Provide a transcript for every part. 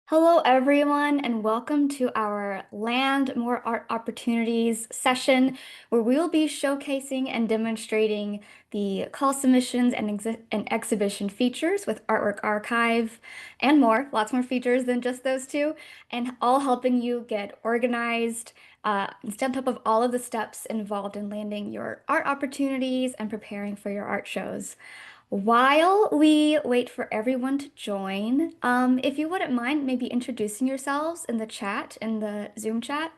Hello, everyone, and welcome to our Land More Art Opportunities session, where we will be showcasing and demonstrating the call submissions and exhibition features with Artwork Archive and more, lots more features than just those two, and all helping you get organized and stay on top of all of the steps involved in landing your art opportunities and preparing for your art shows. While we wait for everyone to join, if you wouldn't mind maybe introducing yourselves in the chat, in the Zoom chat,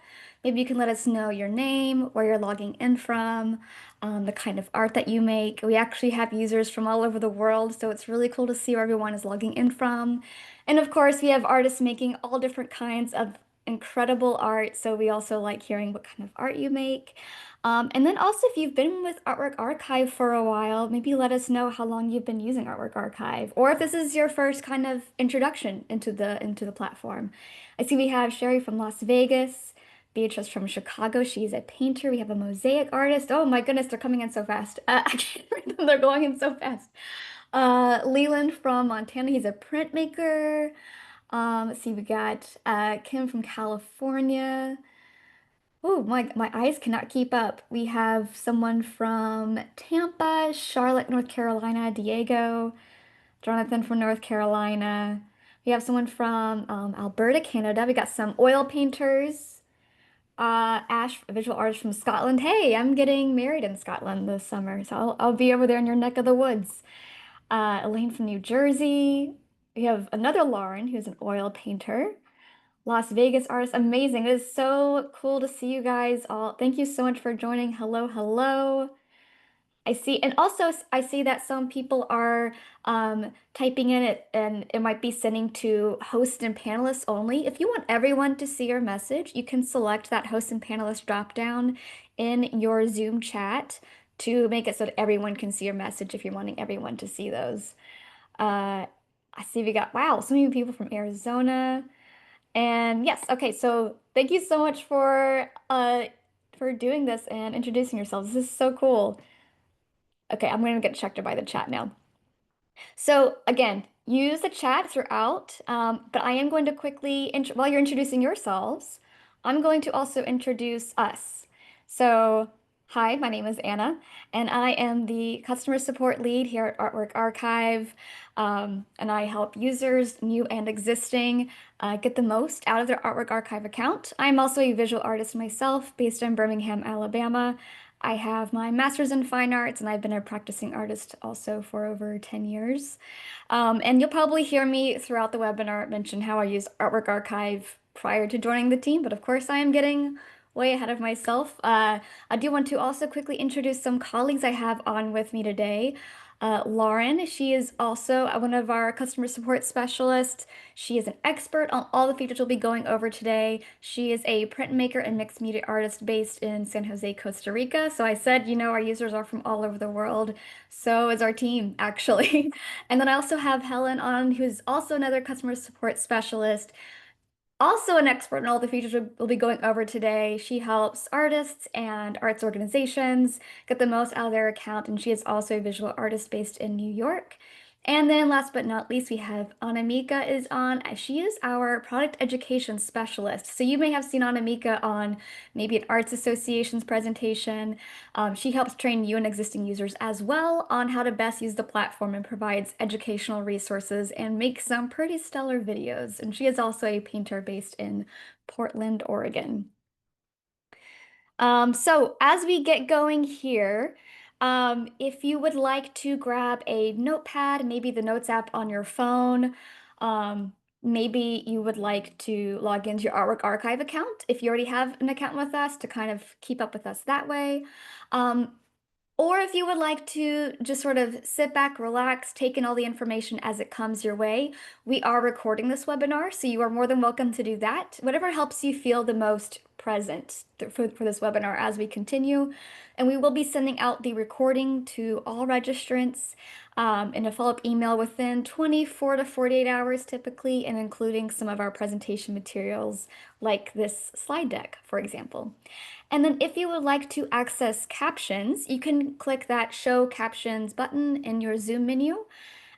maybe you can let us know your name, where you're logging in from, the kind of art that you make. We actually have users from all over the world, so it's really cool to see where everyone is logging in from. And of course, we have artists making all different kinds of incredible art, so we also like hearing what kind of art you make. And then also, if you've been with Artwork Archive for a while, maybe let us know how long you've been using Artwork Archive, or if this is your first kind of introduction into the platform. I see we have Sherry from Las Vegas, Beatrice from Chicago. She's a painter. We have a mosaic artist. Oh my goodness, they're coming in so fast. I can't read them. They're going in so fast. Leland from Montana. He's a printmaker. Let's see, we got Kim from California. Oh, my eyes cannot keep up. We have someone from Tampa, Charlotte, North Carolina, Diego, Jonathan from North Carolina. We have someone from Alberta, Canada. We got some oil painters. Ash, a visual artist from Scotland. Hey, I'm getting married in Scotland this summer, so I'll be over there in your neck of the woods. Elaine from New Jersey. We have another Lauren, who's an oil painter. Las Vegas artists, amazing. It is so cool to see you guys all. Thank you so much for joining. Hello, hello. I see, and also I see that some people are typing in it, and it might be sending to host and panelists only. If you want everyone to see your message, you can select that host and panelist drop down in your Zoom chat to make it so that everyone can see your message if you're wanting everyone to see those. Uh, I see we got, wow, so many people from Arizona. And yes, okay, so thank you so much for doing this and introducing yourselves. This is so cool. Okay, I'm gonna get checked by the chat now. So again, use the chat throughout, but I am going to quickly, while you're introducing yourselves, I'm going to also introduce us. So, hi, my name is Anna, and I am the customer support lead here at Artwork Archive, and I help users, new and existing, get the most out of their Artwork Archive account. I'm also a visual artist myself, based in Birmingham, Alabama. I have my master's in fine arts, and I've been a practicing artist also for over 10 years. And you'll probably hear me throughout the webinar mention how I use Artwork Archive prior to joining the team, but of course I am getting way ahead of myself. I do want to also quickly introduce some colleagues I have on with me today. Lauren, she is also one of our customer support specialists. She is an expert on all the features we'll be going over today. She is a printmaker and mixed media artist based in San Jose, Costa Rica. So I said, you know, our users are from all over the world. So is our team, actually. And then I also have Helen on, who's also another customer support specialist. Also an expert in all the features we'll be going over today. She helps artists and arts organizations get the most out of their account, and she is also a visual artist based in New York. And then last but not least, we have Anamika is on. She is our product education specialist. So you may have seen Anamika on maybe an arts association's presentation. She helps train new and existing users as well on how to best use the platform and provides educational resources and makes some pretty stellar videos. And she is also a painter based in Portland, Oregon. So as we get going here, if you would like to grab a notepad, maybe the Notes app on your phone, maybe you would like to log into your Artwork Archive account if you already have an account with us to kind of keep up with us that way. Um, or if you would like to just sort of sit back, relax, take in all the information as it comes your way, we are recording this webinar, so you are more than welcome to do that. Whatever helps you feel the most present for this webinar as we continue. And we will be sending out the recording to all registrants in a follow-up email within 24 to 48 hours typically, and including some of our presentation materials like this slide deck, for example. And then if you would like to access captions, you can click that Show Captions button in your Zoom menu.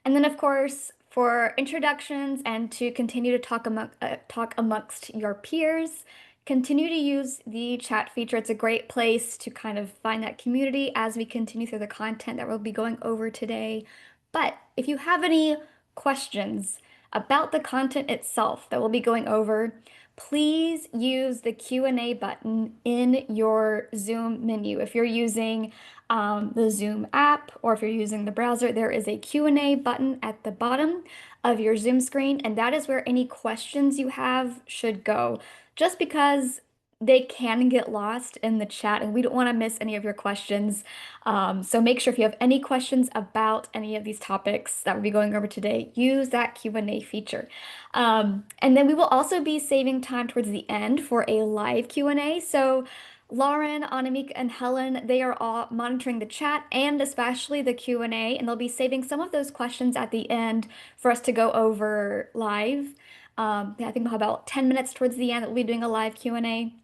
And then, of course, for introductions and to continue to talk amongst your peers. Continue to use the chat feature. It's a great place to kind of find that community as we continue through the content that we'll be going over today. But if you have any questions about the content itself that we'll be going over, please use the Q&A button in your Zoom menu. If you're using the Zoom app or if you're using the browser, there is a Q&A button at the bottom of your Zoom screen, and that is where any questions you have should go. Just because they can get lost in the chat and we don't want to miss any of your questions. So make sure if you have any questions about any of these topics that we'll be going over today, use that Q&A feature. And then we will also be saving time towards the end for a live Q&A. So Lauren, Anamika, and Helen, they are all monitoring the chat and especially the Q&A, and they'll be saving some of those questions at the end for us to go over live. Yeah, I think we'll have about 10 minutes towards the end that we'll be doing a live Q&A.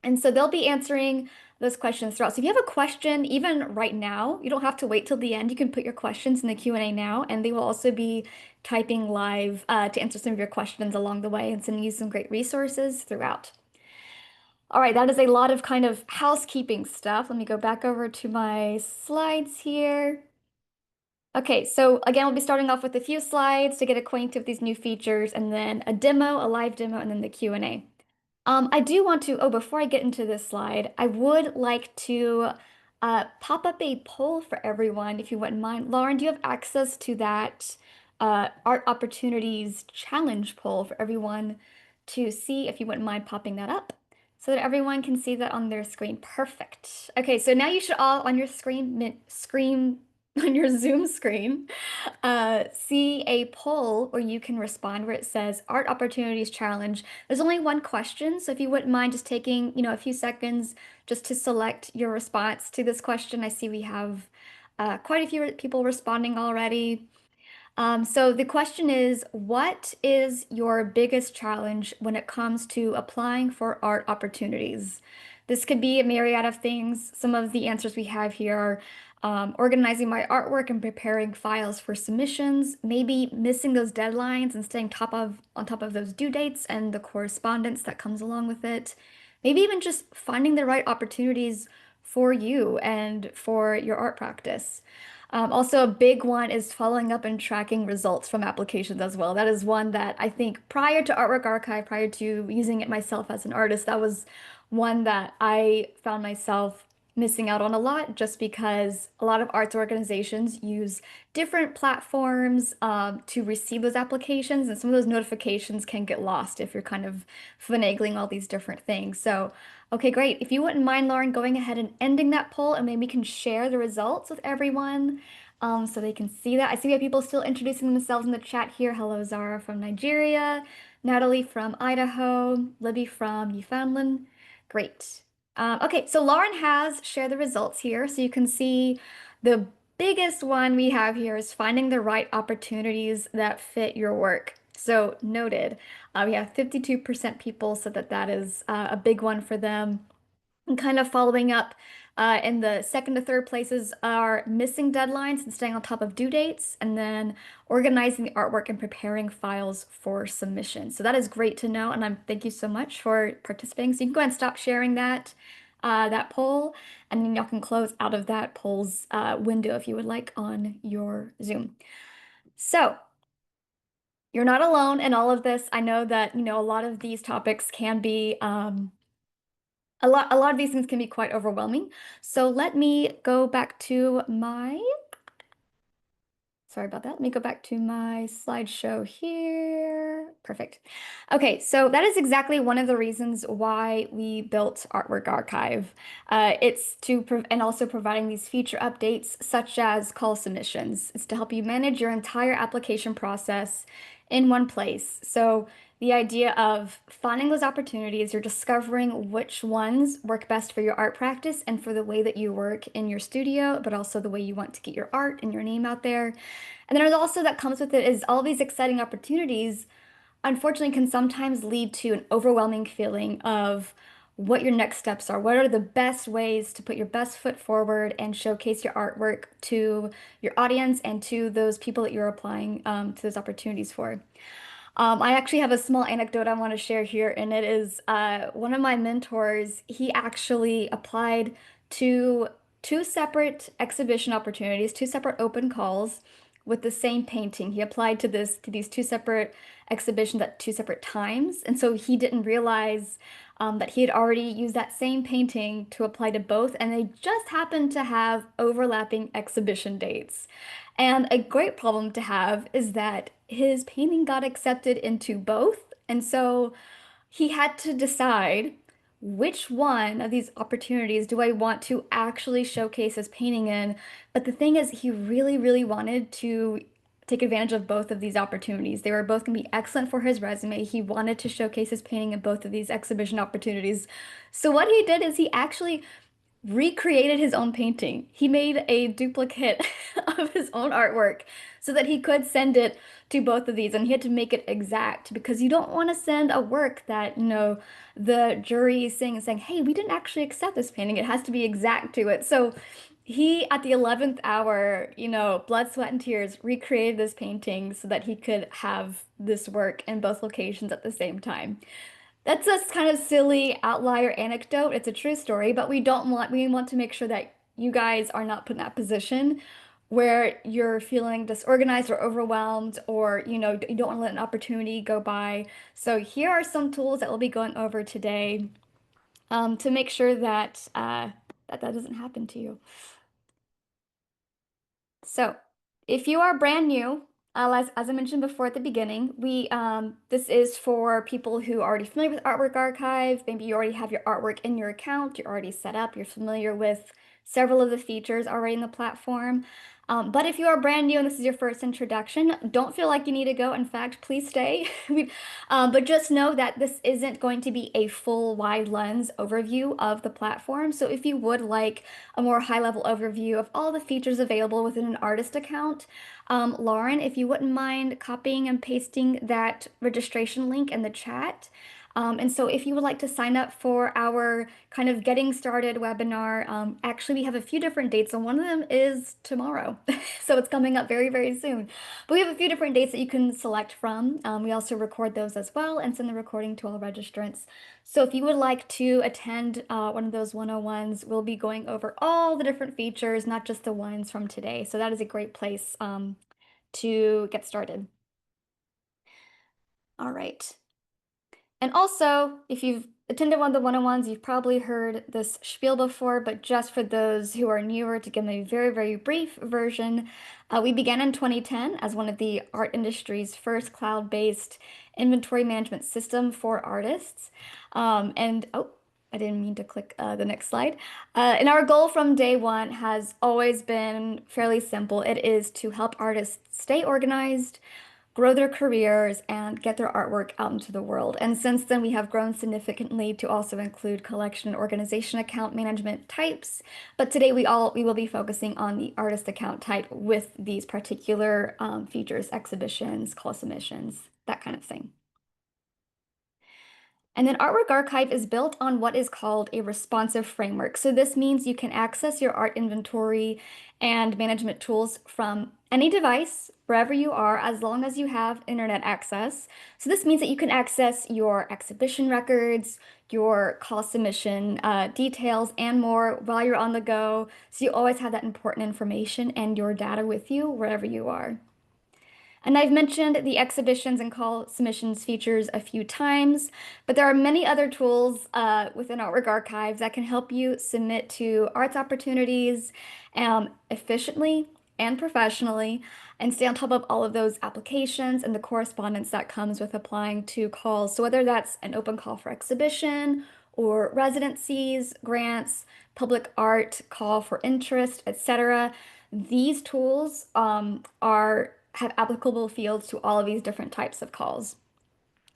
And so they'll be answering those questions throughout. So if you have a question, even right now, you don't have to wait till the end. You can put your questions in the Q&A now, and they will also be typing live to answer some of your questions along the way and sending you some great resources throughout. All right, that is a lot of kind of housekeeping stuff. Let me go back over to my slides here. Okay, so again, we'll be starting off with a few slides to get acquainted with these new features, and then a demo, a live demo, and then the Q&A. I do want to, oh, before I get into this slide, I would like to pop up a poll for everyone, if you wouldn't mind. Lauren, do you have access to that Art Opportunities Challenge poll for everyone to see, if you wouldn't mind popping that up so that everyone can see that on their screen? Perfect. Okay, so now you should all on your screen on your Zoom screen see a poll where you can respond where it says Art Opportunities Challenge. There's only one question, so if you wouldn't mind just taking, a few seconds just to select your response to this question. I see we have quite a few people responding already. So the question is, what is your biggest challenge when it comes to applying for art opportunities? This could be a myriad of things. Some of the answers we have here are organizing my artwork and preparing files for submissions, maybe missing those deadlines and staying on top of those due dates and the correspondence that comes along with it. Maybe even just finding the right opportunities for you and for your art practice. Also, a big one is following up and tracking results from applications as well. That is one that I think prior to Artwork Archive, prior to using it myself as an artist, that was one that I found myself missing out on a lot just because a lot of arts organizations use different platforms to receive those applications, and some of those notifications can get lost if you're kind of finagling all these different things. So, okay, great. If you wouldn't mind, Lauren, going ahead and ending that poll, and maybe we can share the results with everyone so they can see that. I see we have people still introducing themselves in the chat here. Hello, Zara from Nigeria, Natalie from Idaho, Libby from Newfoundland. Great. Okay, so Lauren has shared the results here, so you can see the biggest one we have here is finding the right opportunities that fit your work. So noted. We have 52% people said that that is a big one for them. And kind of following up in the second to third places are missing deadlines and staying on top of due dates, and then organizing the artwork and preparing files for submission. So that is great to know, and thank you so much for participating. So you can go ahead and stop sharing that poll, and then y'all can close out of that poll's window if you would like on your Zoom. So you're not alone in all of this. I know that, a lot of these topics can be a lot of these things can be quite overwhelming. So let me go back to my, sorry about that. Let me go back to my slideshow here. Perfect. Okay, so that is exactly one of the reasons why we built Artwork Archive. It's and also providing these feature updates such as call submissions. It's to help you manage your entire application process in one place. So the idea of finding those opportunities, you're discovering which ones work best for your art practice and for the way that you work in your studio, but also the way you want to get your art and your name out there. And then there's also that comes with it is all these exciting opportunities, unfortunately, can sometimes lead to an overwhelming feeling of what your next steps are. What are the best ways to put your best foot forward and showcase your artwork to your audience and to those people that you're applying to those opportunities for. I actually have a small anecdote I want to share here, and it is one of my mentors. He actually applied to two separate exhibition opportunities, two separate open calls with the same painting. He applied to these two separate exhibitions at two separate times, and so he didn't realize that he had already used that same painting to apply to both, and they just happened to have overlapping exhibition dates. And a great problem to have is that his painting got accepted into both. And so he had to decide which one of these opportunities do I want to actually showcase his painting in. But the thing is, he really, really wanted to take advantage of both of these opportunities. They were both going to be excellent for his resume. He wanted to showcase his painting in both of these exhibition opportunities. So what he did is he actually recreated his own painting. He made a duplicate of his own artwork so that he could send it to both of these, and he had to make it exact because you don't want to send a work that, the jury is saying, hey, we didn't actually accept this painting. It has to be exact to it. So he, at the 11th hour, blood, sweat, and tears, recreated this painting so that he could have this work in both locations at the same time. That's a kind of silly outlier anecdote. It's a true story, but we want to make sure that you guys are not put in that position where you're feeling disorganized or overwhelmed or, you don't want to let an opportunity go by. So here are some tools that we'll be going over today to make sure that, that doesn't happen to you. So, if you are brand new, as I mentioned before at the beginning, this is for people who are already familiar with Artwork Archive. Maybe you already have your artwork in your account, you're already set up, you're familiar with several of the features already in the platform. But if you are brand new and this is your first introduction, don't feel like you need to go. In fact, please stay. But just know that this isn't going to be a full wide lens overview of the platform. So if you would like a more high-level overview of all the features available within an artist account, Lauren, if you wouldn't mind copying and pasting that registration link in the chat. And so if you would like to sign up for our kind of getting started webinar, actually we have a few different dates and one of them is tomorrow. So it's coming up very, very soon. But we have a few different dates that you can select from. We also record those as well and send the recording to all registrants. So if you would like to attend one of those 101s, we'll be going over all the different features, not just the ones from today. So that is a great place to get started. All right. And also, if you've attended one of the 101s, you've probably heard this spiel before, but just for those who are newer, to give them a very, very brief version, we began in 2010 as one of the art industry's first cloud-based inventory management system for artists. Oh, I didn't mean to click the next slide. And our goal from day one has always been fairly simple. It is to help artists stay organized, grow their careers, and get their artwork out into the world. And since then, we have grown significantly to also include collection and organization account management types. But today, we will be focusing on the artist account type with these particular features, exhibitions, call submissions, that kind of thing. And then Artwork Archive is built on what is called a responsive framework. So this means you can access your art inventory and management tools from any device, wherever you are, as long as you have internet access. So this means that you can access your exhibition records, your call submission details, and more while you're on the go. So you always have that important information and your data with you wherever you are. And I've mentioned the exhibitions and call submissions features a few times, but there are many other tools within Artwork Archives that can help you submit to arts opportunities efficiently and professionally and stay on top of all of those applications and the correspondence that comes with applying to calls. So whether that's an open call for exhibition or residencies, grants, public art, call for interest, etc., these tools have applicable fields to all of these different types of calls.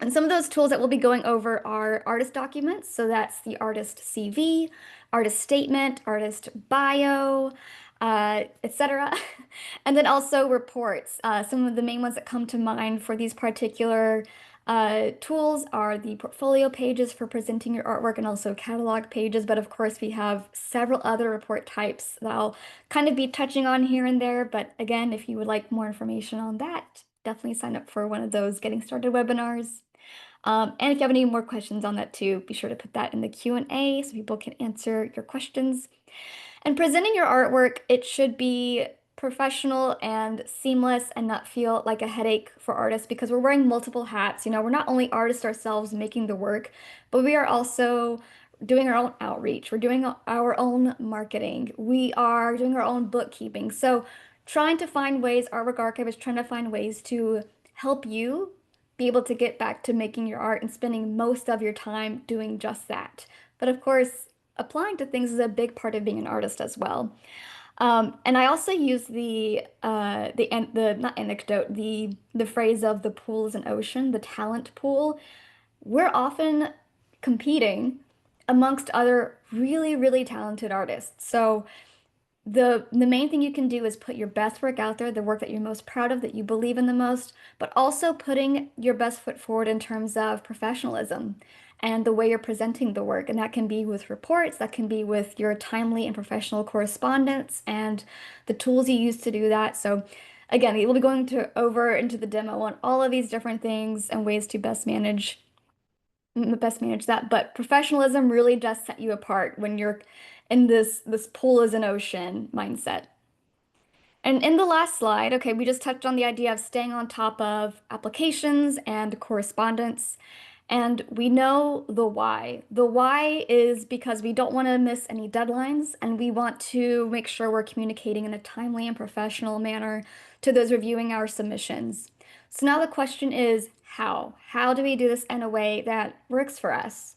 And some of those tools that we'll be going over are artist documents. So that's the artist CV, artist statement, artist bio, etc. And then also reports. Some of the main ones that come to mind for these particular Tools are the portfolio pages for presenting your artwork and also catalog pages. But of course, we have several other report types that I'll kind of be touching on here and there. But again, if you would like more information on that, definitely sign up for one of those getting started webinars. And if you have any more questions on that too, be sure to put that in the Q&A so people can answer your questions. And presenting your artwork, it should be professional and seamless and not feel like a headache for artists because we're wearing multiple hats. You know, we're not only artists ourselves making the work, but we are also doing our own outreach. We're doing our own marketing. We are doing our own bookkeeping. So trying to find ways, Artwork Archive is trying to find ways to help you be able to get back to making your art and spending most of your time doing just that. But of course, applying to things is a big part of being an artist as well. And I also use the not anecdote, the phrase of the pool is an ocean, the talent pool. We're often competing amongst other really, really talented artists. So the main thing you can do is put your best work out there, the work that you're most proud of, that you believe in the most, but also putting your best foot forward in terms of professionalism and the way you're presenting the work. And that can be with reports, that can be with your timely and professional correspondence and the tools you use to do that. So again, we'll be going over into the demo on all of these different things and ways to best manage that. But professionalism really does set you apart when you're in this pool is an ocean mindset. And in the last slide, okay, we just touched on the idea of staying on top of applications and correspondence. And we know the why. The why is because we don't want to miss any deadlines and we want to make sure we're communicating in a timely and professional manner to those reviewing our submissions. So now the question is how? How do we do this in a way that works for us?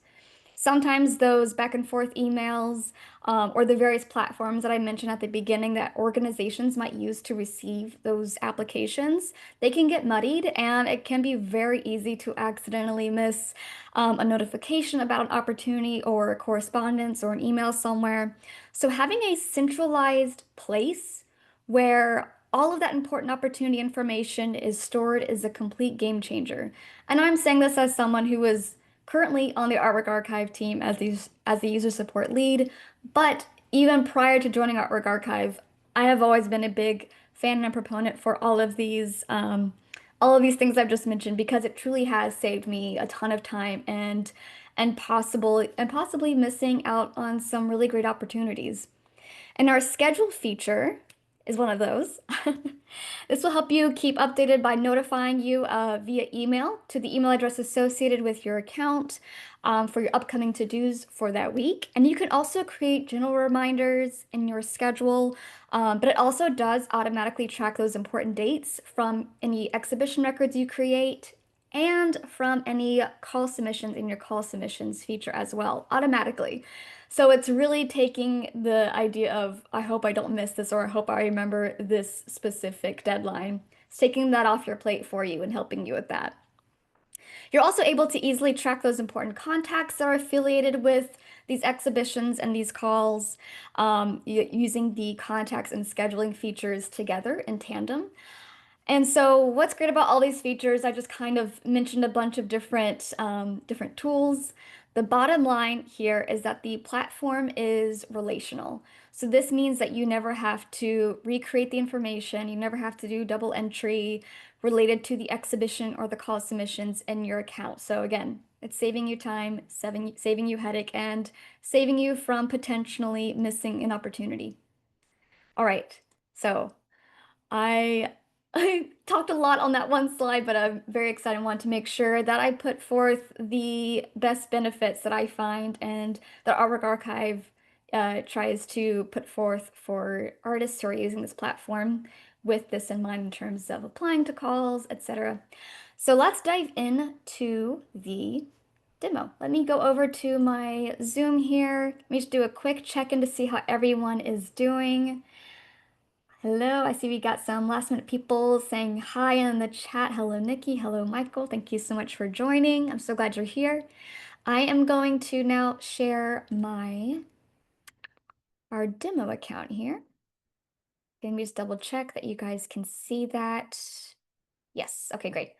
Sometimes those back and forth emails or the various platforms that I mentioned at the beginning that organizations might use to receive those applications, they can get muddied and it can be very easy to accidentally miss a notification about an opportunity or a correspondence or an email somewhere. So having a centralized place where all of that important opportunity information is stored is a complete game changer. And I'm saying this as someone who is currently on the Artwork Archive team as the user support lead, but even prior to joining Artwork Archive, I have always been a big fan and proponent for all of these things I've just mentioned because it truly has saved me a ton of time and possibly missing out on some really great opportunities. And our schedule feature is one of those. This will help you keep updated by notifying you via email to the email address associated with your account for your upcoming to-dos for that week. And you can also create general reminders in your schedule, but it also does automatically track those important dates from any exhibition records you create and from any call submissions in your call submissions feature as well, automatically. So it's really taking the idea of, I hope I don't miss this, or I hope I remember this specific deadline. It's taking that off your plate for you and helping you with that. You're also able to easily track those important contacts that are affiliated with these exhibitions and these calls using the contacts and scheduling features together in tandem. And so what's great about all these features, I just kind of mentioned a bunch of different tools. The bottom line here is that the platform is relational. So this means that you never have to recreate the information. You never have to do double entry related to the exhibition or the call submissions in your account. So again, it's saving you time, saving you headache, and saving you from potentially missing an opportunity. All right, so I I talked a lot on that one slide, but I'm very excited. I want to make sure that I put forth the best benefits that I find and that Artwork Archive tries to put forth for artists who are using this platform with this in mind in terms of applying to calls, etc. So let's dive into the demo. Let me go over to my Zoom here. Let me just do a quick check-in to see how everyone is doing. Hello, I see we got some last minute people saying hi in the chat. Hello, Nikki. Hello, Michael. Thank you so much for joining. I'm so glad you're here. I am going to now share our demo account here. Let me just double check that you guys can see that. Yes, okay, great.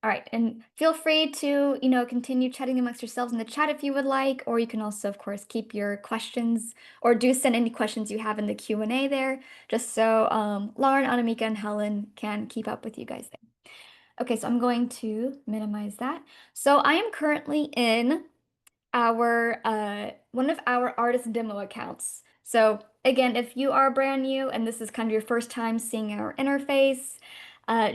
All right, and feel free to, continue chatting amongst yourselves in the chat if you would like, or you can also, of course, keep your questions or do send any questions you have in the Q&A there, just so Lauren, Anamika, and Helen can keep up with you guys there. Okay, so I'm going to minimize that. So I am currently in our one of our artist demo accounts. So again, if you are brand new and this is kind of your first time seeing our interface,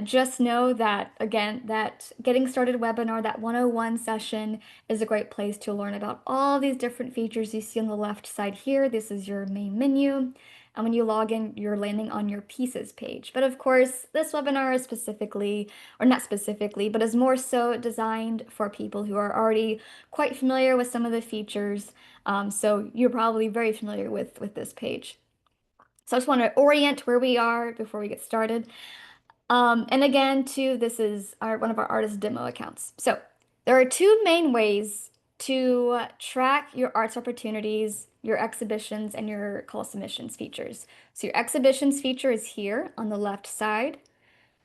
just know that again, that getting started webinar, that 101 session is a great place to learn about all these different features you see on the left side here. This is your main menu. And when you log in, you're landing on your pieces page. But of course, this webinar is specifically, or not specifically, but is more so designed for people who are already quite familiar with some of the features. So you're probably very familiar with this page. So I just want to orient where we are before we get started. And again, too, this is one of our artist demo accounts. So there are two main ways to track your arts opportunities, your exhibitions, and your call submissions features. So your exhibitions feature is here on the left side,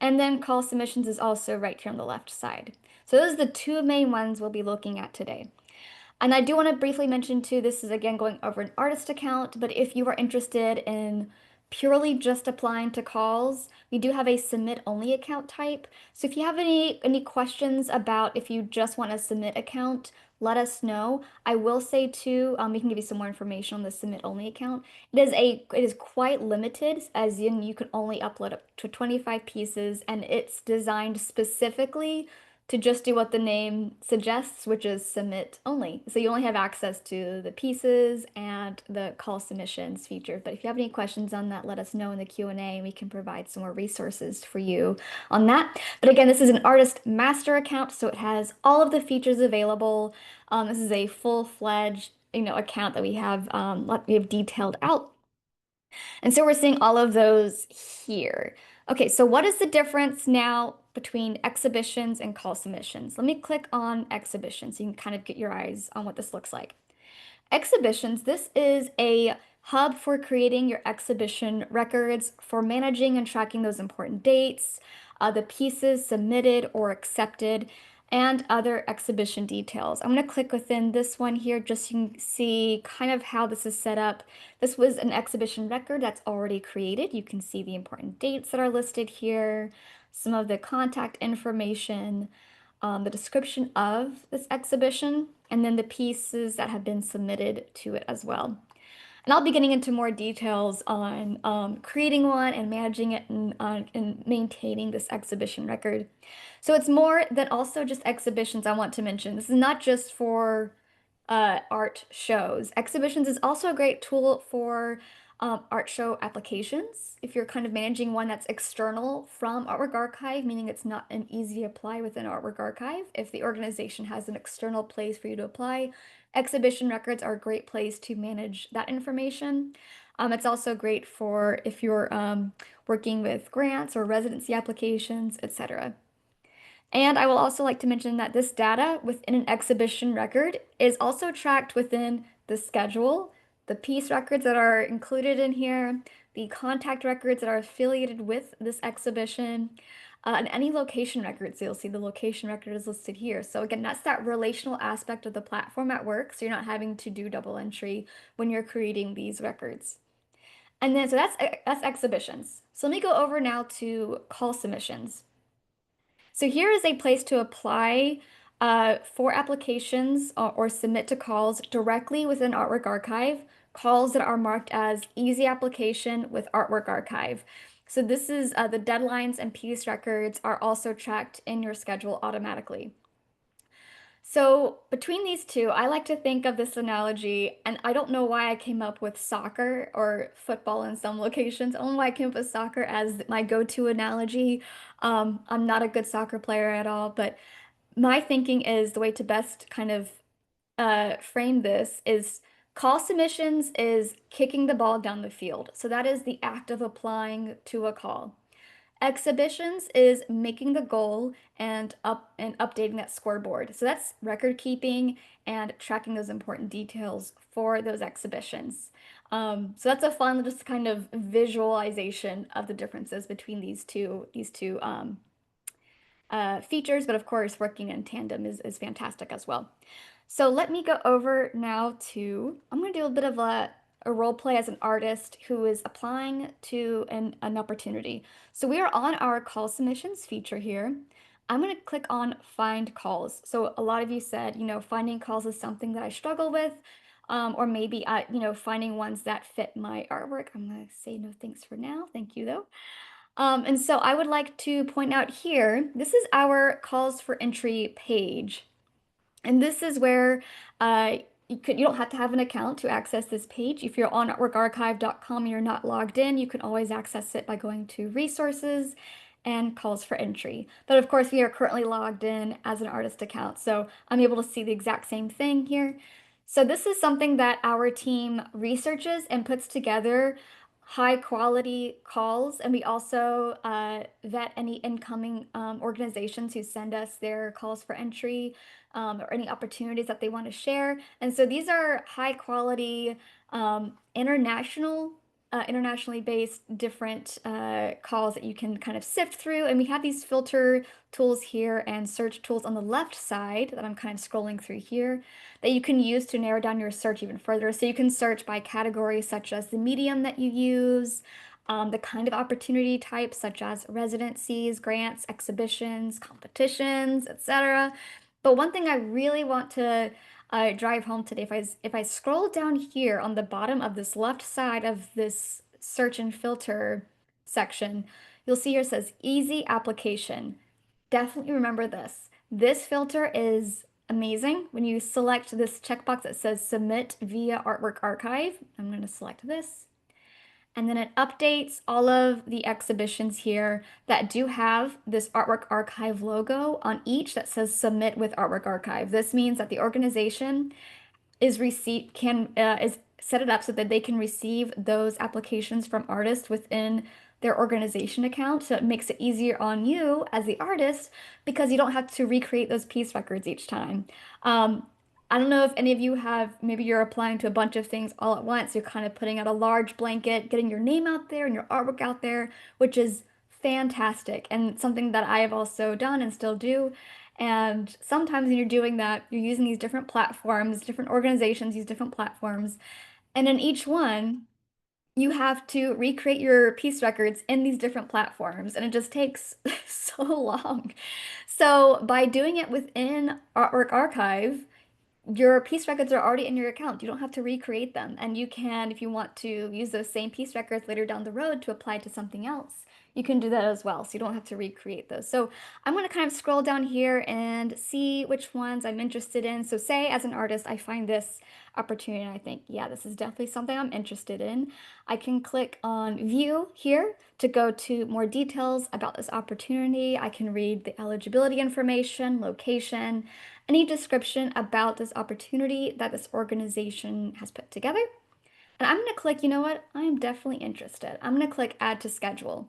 and then call submissions is also right here on the left side. So those are the two main ones we'll be looking at today. And I do want to briefly mention too, this is again going over an artist account, but if you are interested in purely just applying to calls, we do have a submit only account type. So if you have any questions about if you just want a submit account, let us know. I will say too, we can give you some more information on the submit only account. It is quite limited, as in you can only upload up to 25 pieces, and it's designed specifically to just do what the name suggests, which is submit only. So you only have access to the pieces and the call submissions feature. But if you have any questions on that, let us know in the Q&A and we can provide some more resources for you on that. But again, this is an artist master account, so it has all of the features available. This is a full-fledged, account that we have detailed out. And so we're seeing all of those here. Okay, so what is the difference now between exhibitions and call submissions? Let me click on exhibitions so you can kind of get your eyes on what this looks like. Exhibitions, this is a hub for creating your exhibition records, for managing and tracking those important dates, the pieces submitted or accepted, and other exhibition details. I'm going to click within this one here just so you can see kind of how this is set up. This was an exhibition record that's already created. You can see the important dates that are listed here, some of the contact information, the description of this exhibition, and then the pieces that have been submitted to it as well. And I'll be getting into more details on creating one and managing it and maintaining this exhibition record. So it's more than also just exhibitions I want to mention. This is not just for art shows. Exhibitions is also a great tool for art show applications. If you're kind of managing one that's external from Artwork Archive, meaning it's not an easy apply within Artwork Archive, if the organization has an external place for you to apply, exhibition records are a great place to manage that information. It's also great for if you're working with grants or residency applications, etc. And I will also like to mention that this data within an exhibition record is also tracked within the schedule, the piece records that are included in here, the contact records that are affiliated with this exhibition, and any location records. So you'll see the location record is listed here. So again, that's that relational aspect of the platform at work. So you're not having to do double entry when you're creating these records. And then, so that's exhibitions. So let me go over now to call submissions. So here is a place to apply for applications or submit to calls directly within Artwork Archive, calls that are marked as easy application with Artwork Archive. So this is the deadlines and piece records are also tracked in your schedule automatically. So between these two, I like to think of this analogy, and I don't know why I came up with soccer or football in some locations. I don't know why I came up with soccer as my go-to analogy. I'm not a good soccer player at all, but my thinking is the way to best kind of frame this is call submissions is kicking the ball down the field. So that is the act of applying to a call. Exhibitions is making the goal and updating that scoreboard. So that's record keeping and tracking those important details for those exhibitions. So that's a fun just kind of visualization of the differences between these two features, but of course, working in tandem is fantastic as well. So let me go over now to, I'm going to do a bit of a role play as an artist who is applying to an opportunity. So we are on our call submissions feature here. I'm going to click on find calls. So a lot of you said, finding calls is something that I struggle with, or maybe finding ones that fit my artwork. I'm going to say no thanks for now. Thank you though. And so I would like to point out here, this is our calls for entry page. And this is where you don't have to have an account to access this page. If you're on artworkarchive.com and you're not logged in, you can always access it by going to resources and calls for entry. But of course, we are currently logged in as an artist account, so I'm able to see the exact same thing here. So this is something that our team researches and puts together high quality calls, and we also vet any incoming organizations who send us their calls for entry or any opportunities that they want to share. And so these are high quality, internationally based different calls that you can kind of sift through. And we have these filter tools here and search tools on the left side that I'm kind of scrolling through here that you can use to narrow down your search even further. So you can search by category such as the medium that you use, the kind of opportunity type such as residencies, grants, exhibitions, competitions, etc. But one thing I really want to drive home today, if I scroll down here on the bottom of this left side of this search and filter section, you'll see here it says easy application. Definitely remember this. This filter is amazing. When you select this checkbox that says submit via artwork archive, I'm going to select this. And then it updates all of the exhibitions here that do have this Artwork Archive logo on each that says submit with Artwork Archive. This means that the organization is set it up so that they can receive those applications from artists within their organization account. So it makes it easier on you as the artist because you don't have to recreate those piece records each time. I don't know if any of you have, maybe you're applying to a bunch of things all at once. You're kind of putting out a large blanket, getting your name out there and your artwork out there, which is fantastic and something that I have also done and still do. And sometimes when you're doing that, you're using these different platforms, different organizations use different platforms. And in each one, you have to recreate your piece records in these different platforms, and it just takes so long. So by doing it within Artwork Archive, your piece records are already in your account. You don't have to recreate them. And you can, if you want to use those same piece records later down the road to apply to something else, you can do that as well. So you don't have to recreate those. So I'm going to kind of scroll down here and see which ones I'm interested in. So say as an artist, I find this opportunity and I think, yeah, this is definitely something I'm interested in. I can click on view here to go to more details about this opportunity. I can read the eligibility information, location, any description about this opportunity that this organization has put together. And I'm going to click, you know what? I'm definitely interested. I'm going to click add to schedule.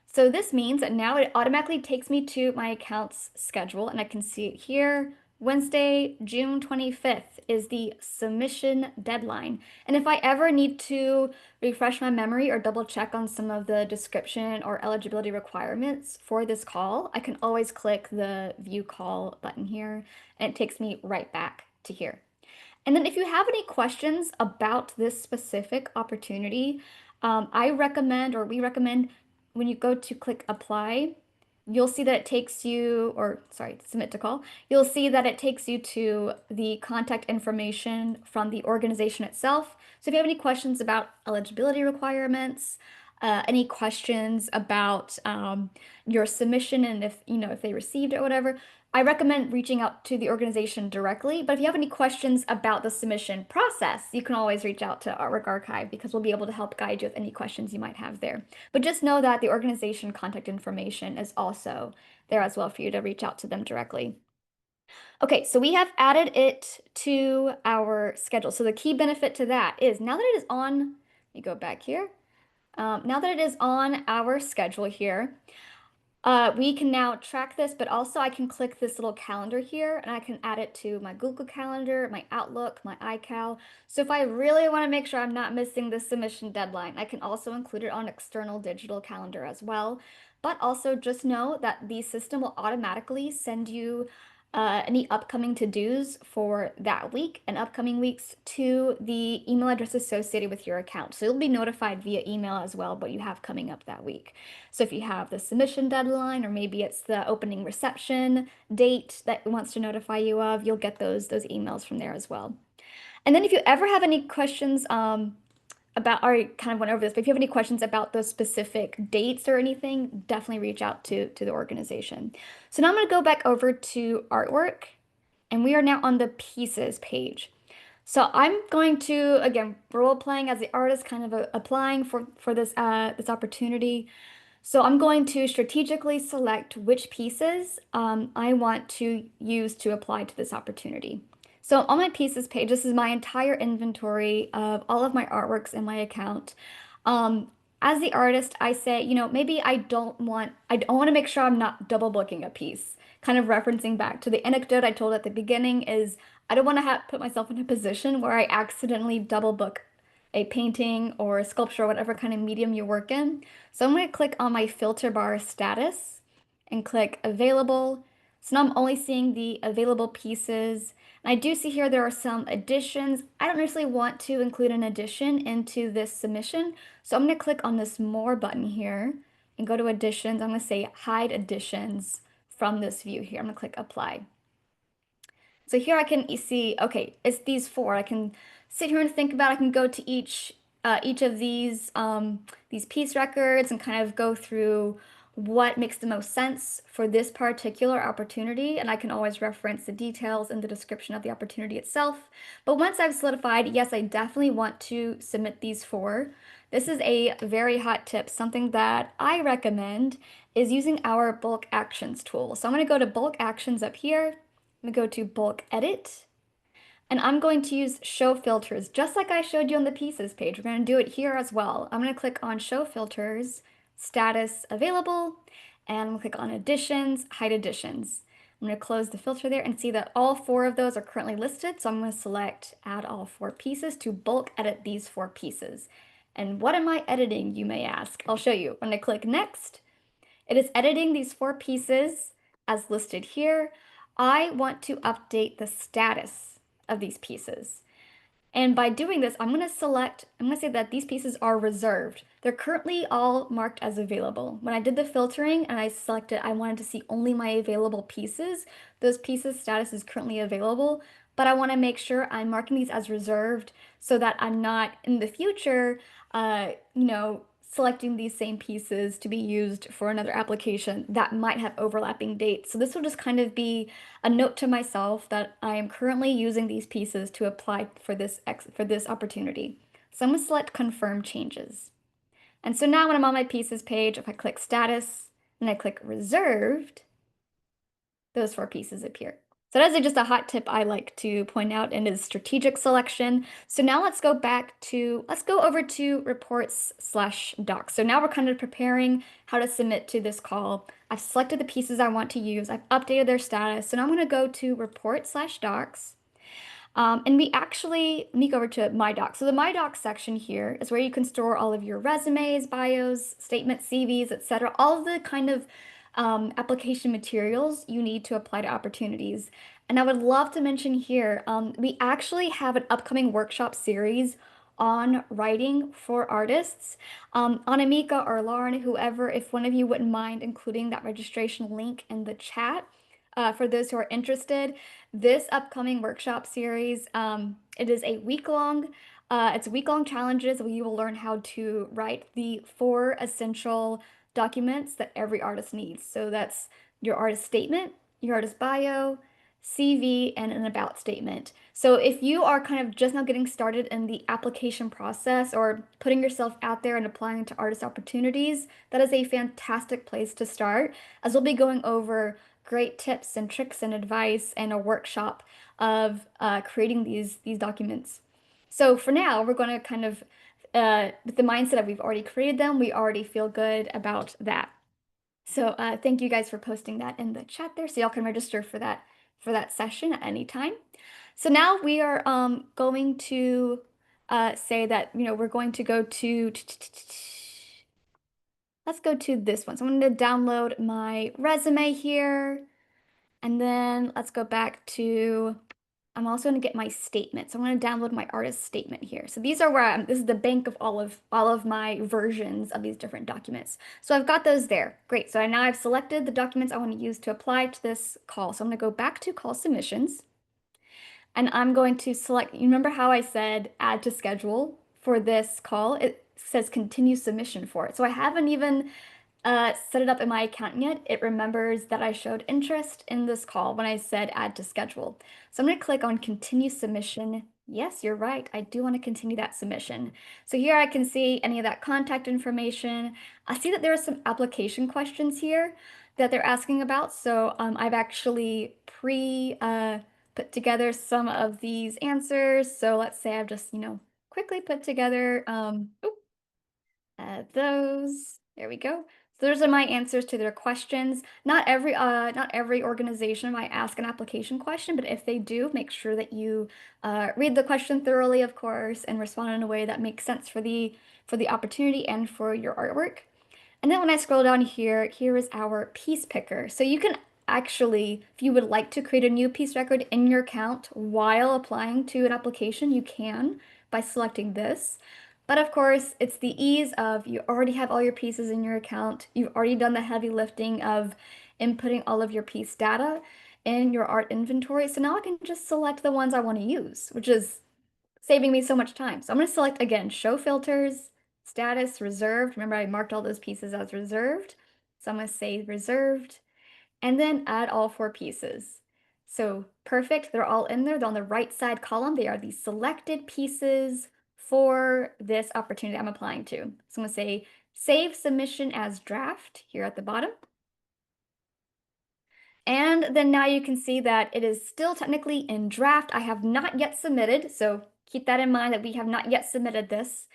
So this means that now it automatically takes me to my account's schedule and I can see it here. Wednesday, June 25th is the submission deadline. And if I ever need to refresh my memory or double check on some of the description or eligibility requirements for this call, I can always click the view call button here and it takes me right back to here. And then if you have any questions about this specific opportunity, I recommend, or we recommend, when you go to click apply, you'll see that it takes you, or sorry, submit to call, you'll see that it takes you to the contact information from the organization itself. So if you have any questions about eligibility requirements, any questions about your submission and if they received it or whatever, I recommend reaching out to the organization directly. But if you have any questions about the submission process, you can always reach out to Artwork Archive because we'll be able to help guide you with any questions you might have there. But just know that the organization contact information is also there as well for you to reach out to them directly. Okay, so we have added it to our schedule. So the key benefit to that is now that it is on, let me go back here. Now that it is on our schedule here, we can now track this, but also I can click this little calendar here and I can add it to my Google Calendar, my Outlook, my iCal. So if I really want to make sure I'm not missing the submission deadline, I can also include it on external digital calendar as well. but also just know that the system will automatically send you any upcoming to-dos for that week and upcoming weeks to the email address associated with your account. So you'll be notified via email as well what you have coming up that week. So if you have the submission deadline, or maybe it's the opening reception date that it wants to notify you of, you'll get those emails from there as well. And then if you ever have any questions, about, I already kind of went over this, but if you have any questions about those specific dates or anything, definitely reach out to the organization. So now I'm going to go back over to artwork, and we are now on the pieces page. So I'm going to, again, role playing as the artist, kind of applying for this opportunity. So I'm going to strategically select which pieces I want to use to apply to this opportunity. So on my pieces page, this is my entire inventory of all of my artworks in my account. Um, as the artist, I say, maybe I want to make sure I'm not double booking a piece. Kind of referencing back to the anecdote I told at the beginning is I don't want to put myself in a position where I accidentally double book a painting or a sculpture or whatever kind of medium you work in. So I'm going to click on my filter bar status and click available. So now I'm only seeing the available pieces. And I do see here there are some additions. I don't necessarily want to include an addition into this submission. So I'm going to click on this more button here and go to additions. I'm going to say hide additions from this view here. I'm going to click apply. So here I can see, okay, it's these four. I can sit here and think about, I can go to each of these piece records and kind of go through what makes the most sense for this particular opportunity. And I can always reference the details in the description of the opportunity itself. But once I've solidified, yes, I definitely want to submit these four. This is a very hot tip. Something that I recommend is using our bulk actions tool. So I'm going to go to bulk actions up here. I'm going to go to bulk edit, and I'm going to use show filters, just like I showed you on the pieces page. We're going to do it here as well. I'm going to click on show filters, status available, and I'm going to click on additions, hide additions. I'm going to close the filter there and see that all four of those are currently listed. So I'm going to select add all four pieces to bulk edit these four pieces. And what am I editing, you may ask? I'll show you. When I click next, it is editing these four pieces as listed here. I want to update the status of these pieces. And by doing this, I'm going to say that these pieces are reserved. They're currently all marked as available. When I did the filtering and I selected, I wanted to see only my available pieces, those pieces status is currently available, but I want to make sure I'm marking these as reserved so that I'm not in the future, selecting these same pieces to be used for another application that might have overlapping dates. So this will just kind of be a note to myself that I am currently using these pieces to apply for this opportunity. So I'm going to select confirm changes. And so now when I'm on my pieces page, if I click status and I click reserved, those four pieces appear. So that is just a hot tip I like to point out in is strategic selection. So now let's go over to reports/docs. So now we're kind of preparing how to submit to this call. I've selected the pieces I want to use. I've updated their status. So now I'm going to go to report/docs. And let me go over to My Docs. So the My Docs section here is where you can store all of your resumes, bios, statements, CVs, etc. All of the kind of application materials you need to apply to opportunities. And I would love to mention here, we actually have an upcoming workshop series on writing for artists. Anamika or Lauren, whoever, if one of you wouldn't mind including that registration link in the chat. For those who are interested, this upcoming workshop series, it is a week-long, it's week-long challenges where you will learn how to write the 4 essential documents that every artist needs. So that's your artist statement, your artist bio, CV, and an about statement. So if you are kind of just now getting started in the application process or putting yourself out there and applying to artist opportunities, that is a fantastic place to start, as we'll be going over great tips and tricks and advice and a workshop of creating these documents. So for now, we're going to kind of, with the mindset that we've already created them, we already feel good about that. So thank you guys for posting that in the chat there, so y'all can register for that session at any time. So now we are going to say that we're going to go to let's go to this one. So I'm going to download my resume here. And then let's go back to, I'm also going to get my statement. So I'm going to download my artist statement here. So these are where this is the bank of all of my versions of these different documents. So I've got those there. Great. So now I've selected the documents I want to use to apply to this call. So I'm going to go back to call submissions. And I'm going to select, you remember how I said add to schedule for this call? It says continue submission for it. So I haven't even set it up in my account yet. It remembers that I showed interest in this call when I said add to schedule. So I'm going to click on continue submission. Yes, you're right. I do want to continue that submission. So here I can see any of that contact information. I see that there are some application questions here that they're asking about. So I've actually put together some of these answers. So let's say I've just, quickly put together those. There we go. So those are my answers to their questions. Not every organization might ask an application question, but if they do, make sure that you read the question thoroughly, of course, and respond in a way that makes sense for the opportunity and for your artwork. And then when I scroll down here, here is our piece picker. So you can actually, if you would like to create a new piece record in your account while applying to an application, you can by selecting this. But of course, it's the ease of you already have all your pieces in your account. You've already done the heavy lifting of inputting all of your piece data in your art inventory. So now I can just select the ones I want to use, which is saving me so much time. So I'm going to select again, show filters, status, reserved. Remember, I marked all those pieces as reserved. So I'm going to say reserved and then add all 4 pieces. So perfect. They're all in there. They're on the right side column. They are the selected pieces for this opportunity I'm applying to. So I'm going to say save submission as draft here at the bottom. And then now you can see that it is still technically in draft. I have not yet submitted, so keep that in mind that we have not yet submitted this.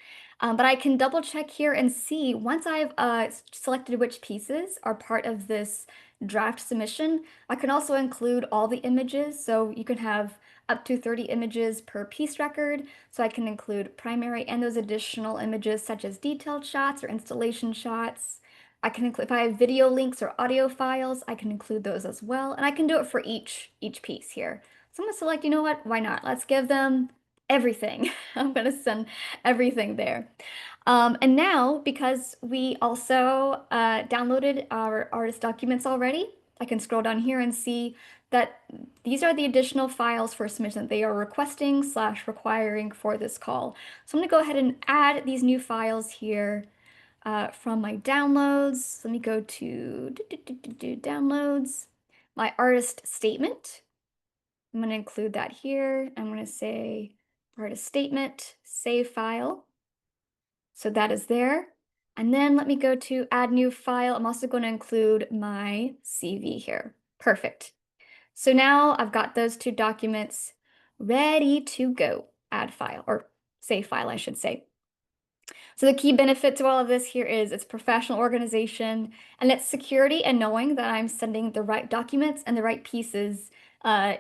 But I can double check here and see once I've selected which pieces are part of this draft submission, I can also include all the images. So you can have up to 30 images per piece record. So I can include primary and those additional images such as detailed shots or installation shots. I can include, if I have video links or audio files, I can include those as well. And I can do it for each piece here. So I'm gonna select, you know what, why not? Let's give them everything. I'm gonna send everything there. And now, because we also downloaded our artist documents already, I can scroll down here and see that these are the additional files for submission that they are requesting / requiring for this call. So I'm gonna go ahead and add these new files here from my downloads. Let me go to downloads, my artist statement. I'm going to include that here. I'm going to say artist statement, save file. So that is there. And then let me go to add new file. I'm also going to include my CV here. Perfect. So now I've got those 2 documents ready to go. Add file, or save file, I should say. So the key benefit to all of this here is it's professional organization and it's security and knowing that I'm sending the right documents and the right pieces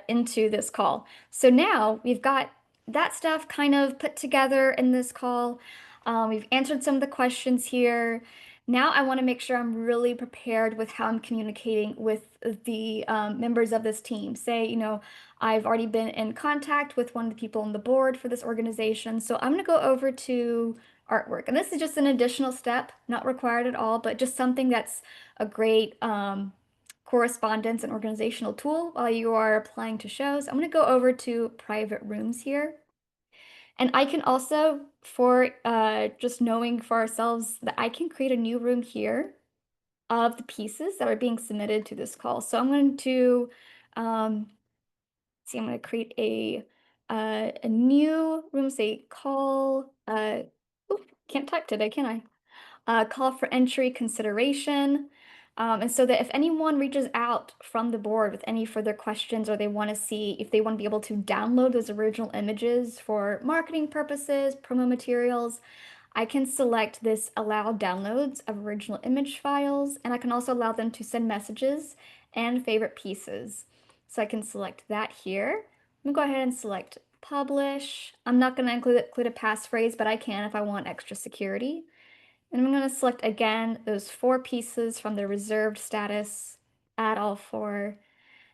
into this call. So now we've got that stuff kind of put together in this call. We've answered some of the questions here. Now I want to make sure I'm really prepared with how I'm communicating with the members of this team. Say, I've already been in contact with one of the people on the board for this organization. So I'm going to go over to artwork. And this is just an additional step, not required at all, but just something that's a great correspondence and organizational tool while you are applying to shows. I'm going to go over to private rooms here. And I can also, for just knowing for ourselves, that I can create a new room here of the pieces that are being submitted to this call. So I'm going to I'm going to create a new room, say call, can't type today, can I? Call for entry consideration. And so that if anyone reaches out from the board with any further questions or they want to see if they want to be able to download those original images for marketing purposes, promo materials, I can select this allow downloads of original image files, and I can also allow them to send messages and favorite pieces. So I can select that here. I'm gonna go ahead and select publish. I'm not gonna include a passphrase, but I can if I want extra security. And I'm going to select again those 4 pieces from the reserved status, add all 4.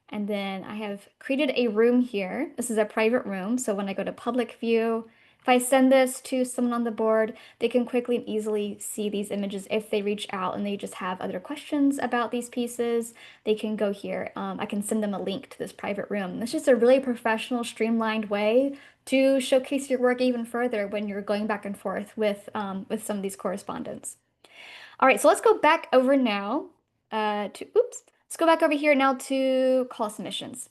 And then I have created a room here. This is a private room. So when I go to public view, if I send this to someone on the board, they can quickly and easily see these images if they reach out and they just have other questions about these pieces. They can go here. I can send them a link to this private room. It's just a really professional, streamlined way to showcase your work even further when you're going back and forth with some of these correspondents. All right, so let's go back over now oops, let's go back over here now to call submissions.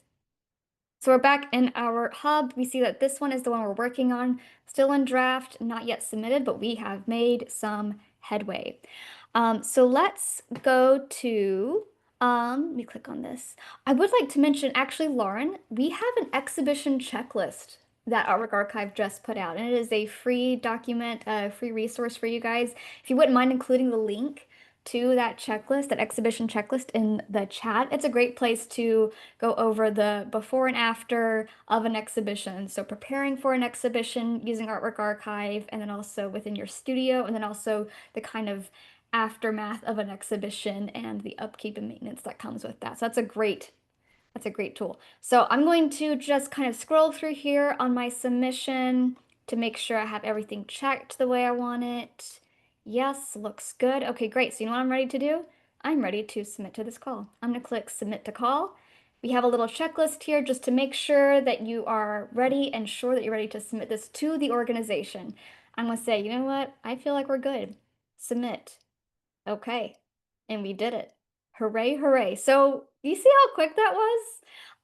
So we're back in our hub. We see that this one is the one we're working on, still in draft, not yet submitted, but we have made some headway. So let's go to, let me click on this. I would like to mention, actually, Lauren, we have an exhibition checklist that Artwork Archive just put out, and it is a free document, a free resource for you guys. If you wouldn't mind including the link to that checklist, that exhibition checklist in the chat, it's a great place to go over the before and after of an exhibition. So preparing for an exhibition using Artwork Archive, and then also within your studio, and then also the kind of aftermath of an exhibition and the upkeep and maintenance that comes with that. So that's a great tool. So I'm going to just kind of scroll through here on my submission to make sure I have everything checked the way I want it. Yes, looks good. Okay, great. So you know what I'm ready to do? I'm ready to submit to this call. I'm going to click submit to call. We have a little checklist here just to make sure that you are ready and sure that you're ready to submit this to the organization. I'm going to say, you know what? I feel like we're good. Submit. Okay. And we did it. Hooray, hooray. So, you see how quick that was?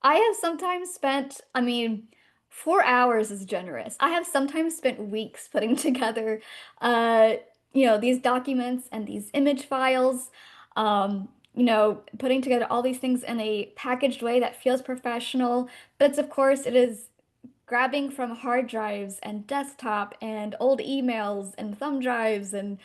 I have sometimes spent, I mean, 4 hours is generous. I have sometimes spent weeks putting together, uh, these documents and these image files, putting together all these things in a packaged way that feels professional. But of course, it is grabbing from hard drives and desktop and old emails and thumb drives and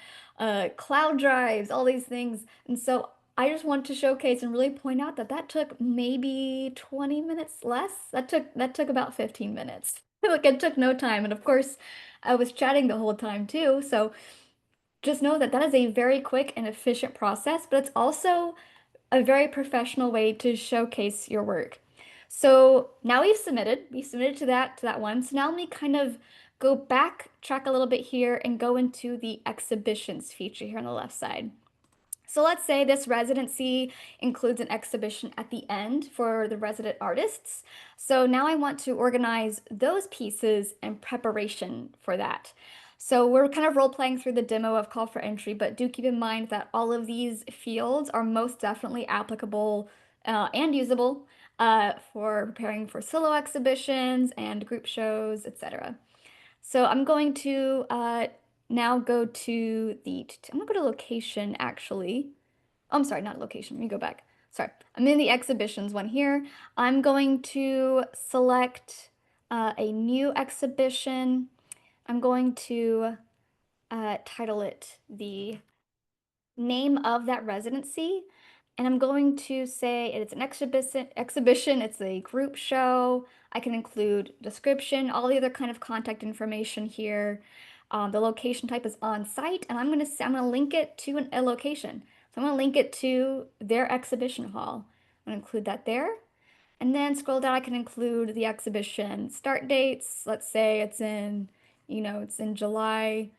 cloud drives, all these things. And so I just want to showcase and really point out that that took maybe 20 minutes less. That took about 15 minutes. Like it took no time. And of course, I was chatting the whole time too. So just know that that is a very quick and efficient process, but it's also a very professional way to showcase your work. So now we submitted to that one. So now let me kind of go back, track a little bit here and go into the exhibitions feature here on the left side. So let's say this residency includes an exhibition at the end for the resident artists. So now I want to organize those pieces in preparation for that. So we're kind of role playing through the demo of call for entry, but do keep in mind that all of these fields are most definitely applicable and usable for preparing for solo exhibitions and group shows, etc. So I'm going to now go to I'm gonna go to location actually. Oh, I'm sorry, not location. Let me go back. Sorry, I'm in the exhibitions one here. I'm going to select a new exhibition. I'm going to title it the name of that residency. And I'm going to say it's an exhibition, it's a group show. I can include description, all the other kind of contact information here. The location type is on site, and I'm gonna link it to a location. So I'm gonna link it to their exhibition hall. I'm gonna include that there. And then scroll down, I can include the exhibition start dates. Let's say it's in July,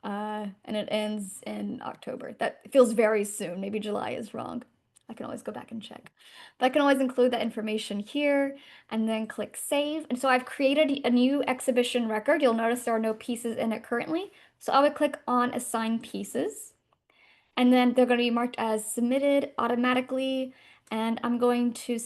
and it ends in October. That feels very soon. Maybe July is wrong. I can always go back and check. But I can always include that information here and then click save. And so I've created a new exhibition record. You'll notice there are no pieces in it currently. So I would click on assign pieces. And then they're going to be marked as submitted automatically. And I'm going to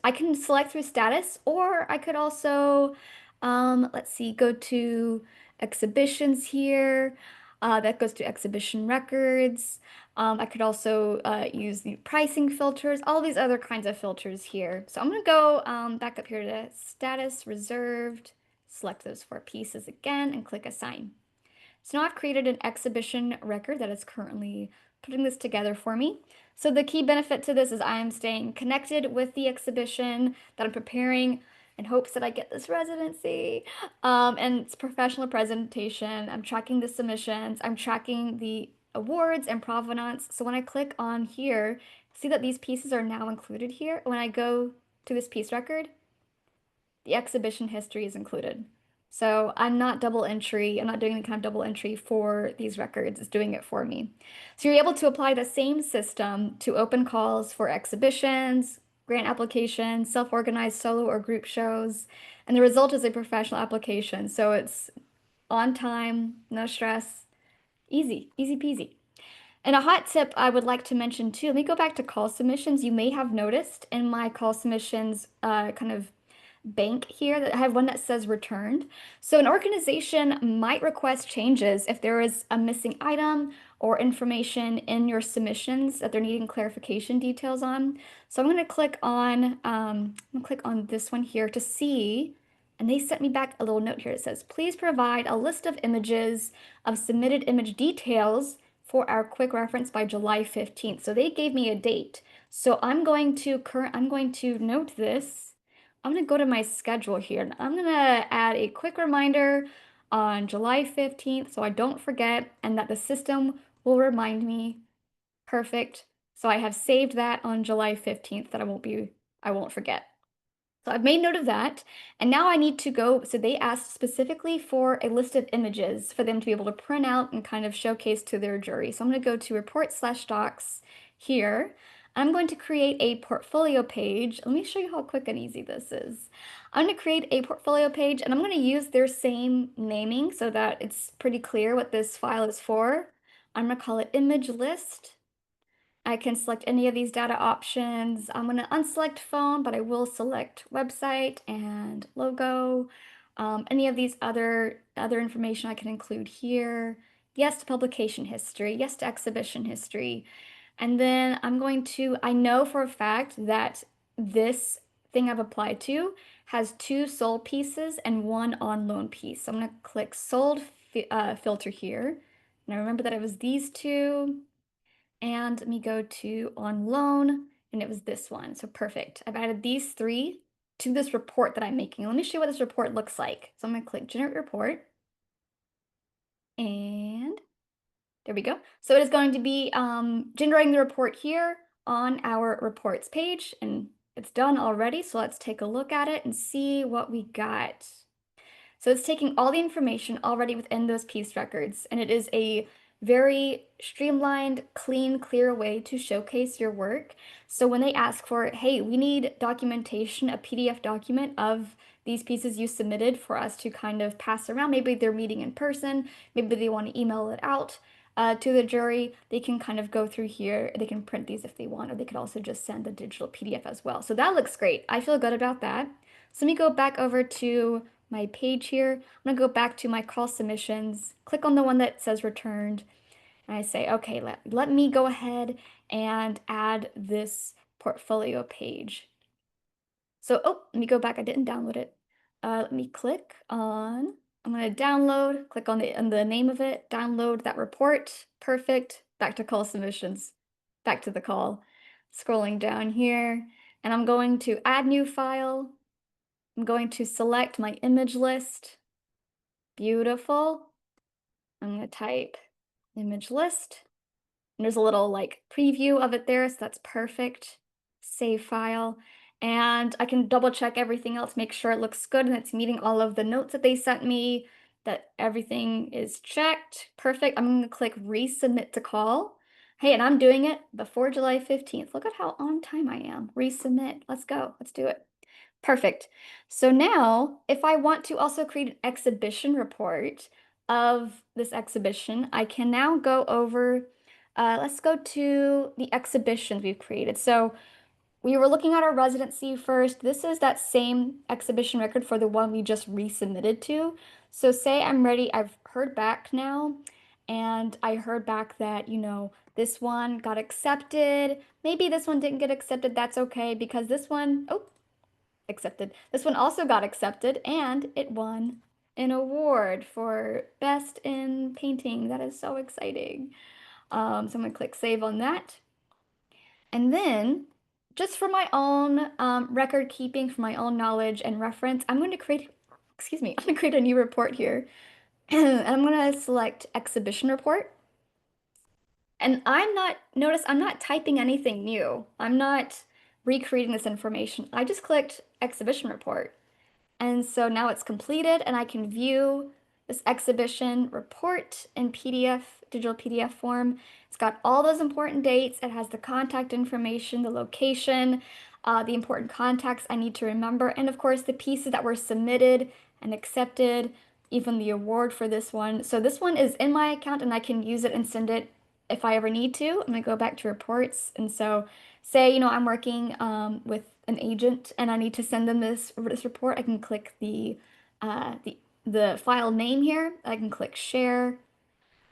I can select through status, or I could also, let's see, go to exhibitions here. That goes to exhibition records. I could also use the pricing filters, all these other kinds of filters here. So I'm going to go back up here to status, reserved, select those 4 pieces again, and click assign. So now I've created an exhibition record that is currently putting this together for me. So the key benefit to this is I am staying connected with the exhibition that I'm preparing in hopes that I get this residency. And it's professional presentation. I'm tracking the submissions. I'm tracking the awards and provenance. So when I click on here, see that these pieces are now included here. When I go to this piece record, the exhibition history is included. So I'm not double entry, I'm not doing any kind of double entry for these records, it's doing it for me. So you're able to apply the same system to open calls for exhibitions, grant applications, self-organized solo or group shows, and the result is a professional application. So it's on time, no stress, easy, easy peasy. And a hot tip I would like to mention too, let me go back to call submissions. You may have noticed in my call submissions kind of bank here that I have one that says returned. So an organization might request changes if there is a missing item or information in your submissions that they're needing clarification details on. So I'm going to click on this one here to see, and they sent me back a little note here. It says, please provide a list of images of submitted image details for our quick reference by July 15th. So they gave me a date. So I'm going to note this. I'm going to go to my schedule here and I'm going to add a quick reminder on July 15th so I don't forget and that the system will remind me. Perfect. So I have saved that on July 15th that I won't forget. So I've made note of that, and now I need to go, so they asked specifically for a list of images for them to be able to print out and kind of showcase to their jury. So I'm going to go to report/docs here. I'm going to create a portfolio page. Let me show you how quick and easy this is. I'm going to create a portfolio page, and I'm going to use their same naming so that it's pretty clear what this file is for. I'm going to call it image list. I can select any of these data options. I'm going to unselect phone, but I will select website and logo. Any of these other information I can include here. Yes to publication history, yes to exhibition history. And then I know for a fact that this thing I've applied to has two sold pieces and one on loan piece. So I'm going to click sold filter here. And I remember that it was these two. And let me go to on loan, and it was this one. So perfect. I've added these three to this report that I'm making. Let me show you what this report looks like. So I'm going to click generate report. And there we go. So it is going to be generating the report here on our reports page. And it's done already. So let's take a look at it and see what we got. So it's taking all the information already within those piece records, and it is a very streamlined, clean, clear way to showcase your work. So when they ask for, hey, we need documentation, a PDF document of these pieces you submitted for us to kind of pass around, maybe they're meeting in person, maybe they want to email it out to the jury, they can kind of go through here. They can print these if they want, or they could also just send the digital PDF as well. So that looks great. I feel good about that. So let me go back over to my page here. I'm going to go back to my call submissions, click on the one that says returned, and I say, okay, let me go ahead and add this portfolio page. So, oh, let me go back. I didn't download it. Let me click on, I'm going to download, click on the name of it, download that report. Perfect. Back to call submissions, back to the call. Scrolling down here, and I'm going to add new file. I'm going to select my image list. Beautiful. I'm going to type image list. And there's a little like preview of it there, so that's perfect. Save file. And I can double check everything else, make sure it looks good and it's meeting all of the notes that they sent me, that everything is checked. Perfect. I'm going to click resubmit to call. Hey, and I'm doing it before July 15th. Look at how on time I am. Resubmit. Let's go. Let's do it. Perfect. So now, if I want to also create an exhibition report of this exhibition, I can now go over, let's go to the exhibitions we've created. So we were looking at our residency first. This is that same exhibition record for the one we just resubmitted to. So say I'm ready, I've heard back now, and I heard back that, this one got accepted. Maybe this one didn't get accepted. That's okay because this one, oh, accepted. This one also got accepted and it won an award for Best in Painting. That is so exciting. So I'm gonna click save on that. And then just for my own record keeping, for my own knowledge and reference, I'm going to create, excuse me, I'm gonna create a new report here. And I'm gonna select exhibition report. And I'm not typing anything new. I'm not recreating this information. I just clicked exhibition report. And so now it's completed and I can view this exhibition report in PDF, digital PDF form. It's got all those important dates. It has the contact information, the location, the important contacts I need to remember, and of course the pieces that were submitted and accepted, even the award for this one. So this one is in my account and I can use it and send it if I ever need to. I'm gonna go back to reports. And so say, I'm working with an agent and I need to send them this report, I can click uh, the the file name here. I can click share,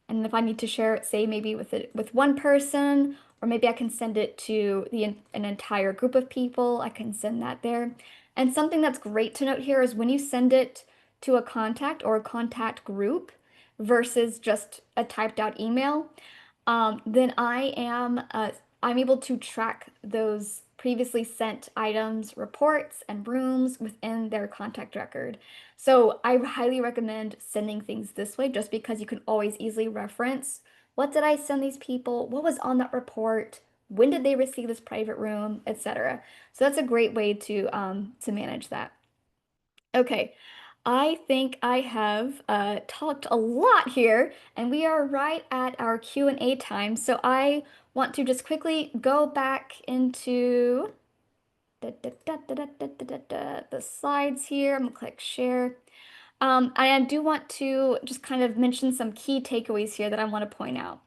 and if I need to share it, say maybe with one person, or maybe I can send it to an entire group of people, I can send that there. And something that's great to note here is when you send it to a contact or a contact group versus just a typed out email, then I'm able to track those previously sent items, reports, and rooms within their contact record. So I highly recommend sending things this way just because you can always easily reference what did I send these people? What was on that report? When did they receive this private room, etc. So that's a great way to manage that. Okay, I think I have talked a lot here, and we are right at our Q&A time. So I want to just quickly go back into the slides here. I'm gonna click share. I do want to just kind of mention some key takeaways here that I want to point out.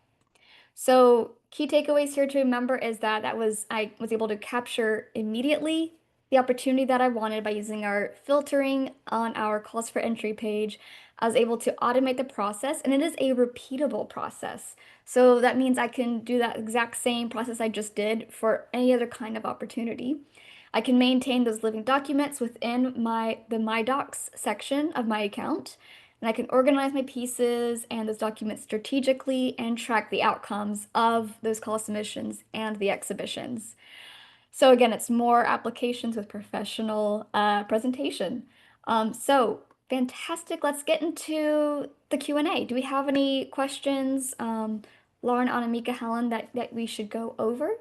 So key takeaways here to remember is that I was able to capture immediately the opportunity that I wanted by using our filtering on our calls for entry page. I was able to automate the process and it is a repeatable process. So that means I can do that exact same process I just did for any other kind of opportunity. I can maintain those living documents within the My Docs section of my account. And I can organize my pieces and those documents strategically and track the outcomes of those call submissions and the exhibitions. So again, it's more applications with professional presentation. So fantastic. Let's get into the Q&A. Do we have any questions, Lauren, Anamika, Helen, that we should go over?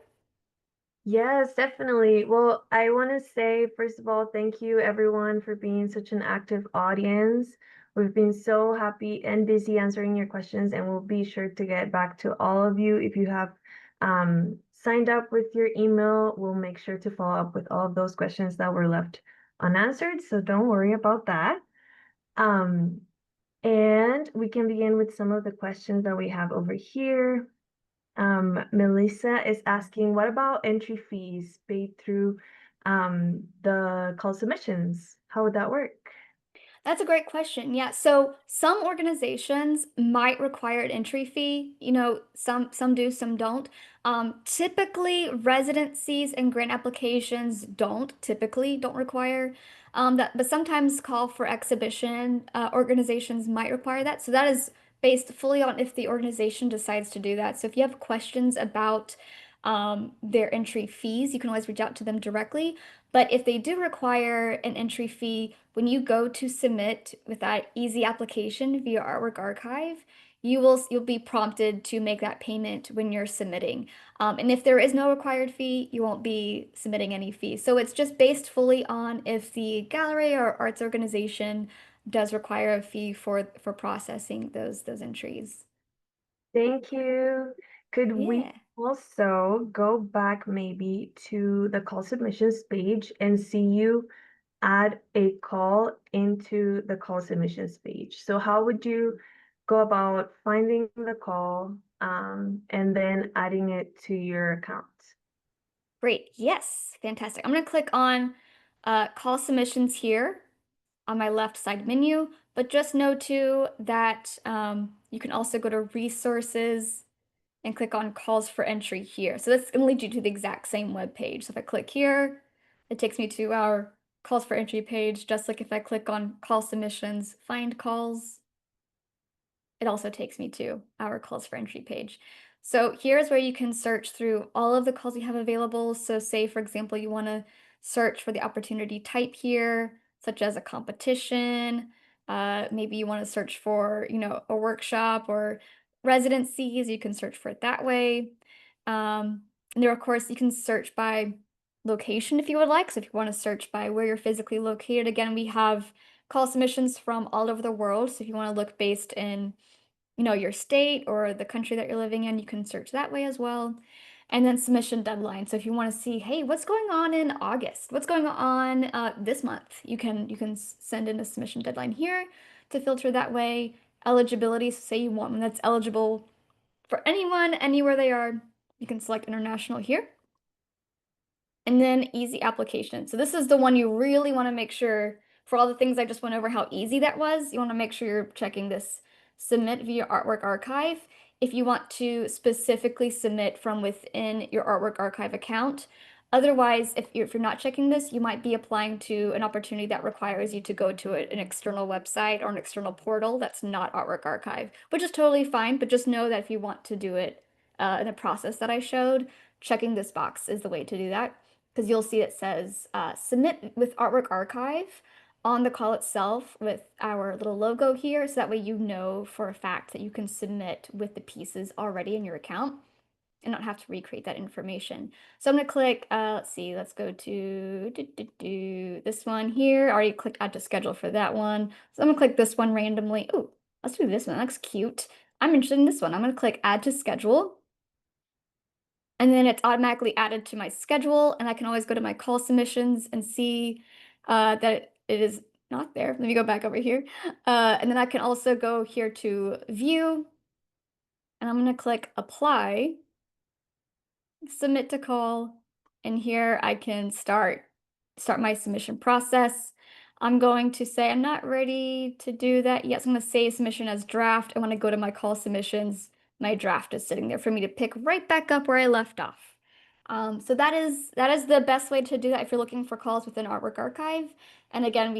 Yes, definitely. Well, I want to say, first of all, thank you everyone for being such an active audience. We've been so happy and busy answering your questions, and we'll be sure to get back to all of you. If you have signed up with your email, we'll make sure to follow up with all of those questions that were left unanswered. So don't worry about that. Um, and we can begin with some of the questions that we have over here. Melissa is asking, what about entry fees paid through the call submissions? How would that work? That's a great question. Yeah. So some organizations might require an entry fee. Some do, some don't. Typically, residencies and grant applications don't require that, but sometimes call for exhibition organizations might require that. So that is based fully on if the organization decides to do that. So if you have questions about their entry fees, you can always reach out to them directly. But if they do require an entry fee, when you go to submit with that easy application via Artwork Archive, you'll be prompted to make that payment when you're submitting. And if there is no required fee, you won't be submitting any fee. So it's just based fully on if the gallery or arts organization does require a fee for processing those entries. Thank you. Could we Yeah. also go back maybe to the call submissions page and see you add a call into the call submissions page? So how would you go about finding the call and then adding it to your account? Great. Yes. Fantastic. I'm going to click on call submissions here on my left side menu, but just know too that you can also go to resources and click on calls for entry here. So that's going to lead you to the exact same web page. So if I click here, it takes me to our calls for entry page, just like if I click on call submissions, find calls, it also takes me to our calls for entry page. So here's where you can search through all of the calls you have available. So say, for example, you want to search for the opportunity type here, such as a competition. Maybe you want to search for, a workshop or residencies. You can search for it that way. And there, of course, you can search by location if you would like. So if you want to search by where you're physically located, again, we have call submissions from all over the world. So if you want to look based in, your state or the country that you're living in, you can search that way as well. And then submission deadline. So if you want to see, hey, what's going on in August? What's going on this month? You can send in a submission deadline here to filter that way. Eligibility, so say you want one that's eligible for anyone, anywhere they are, you can select international here. And then easy application. So this is the one you really want to make sure for all the things I just went over how easy that was. You want to make sure you're checking this submit via artwork archive. If you want to specifically submit from within your artwork archive account. Otherwise, if you're not checking this, you might be applying to an opportunity that requires you to go to an external website or an external portal that's not artwork archive, which is totally fine. But just know that if you want to do it in the process that I showed, checking this box is the way to do that because you'll see it says submit with Artwork Archive on the call itself with our little logo here. So that way you know for a fact that you can submit with the pieces already in your account and not have to recreate that information. So I'm going to click, let's see, let's go to this one here. I already clicked add to schedule for that one. So I'm going to click this one randomly. Oh, let's do this one. That looks cute. I'm interested in this one. I'm going to click add to schedule. And then it's automatically added to my schedule, and I can always go to my call submissions and see that it is not there. Let me go back over here. And then I can also go here to view, and I'm going to click apply, submit to call, and here I can start my submission process. I'm going to say I'm not ready to do that yet. So I'm going to save submission as draft. I want to go to my call submissions. My draft is sitting there for me to pick right back up where I left off. So that is the best way to do that if you're looking for calls within Artwork Archive. And again,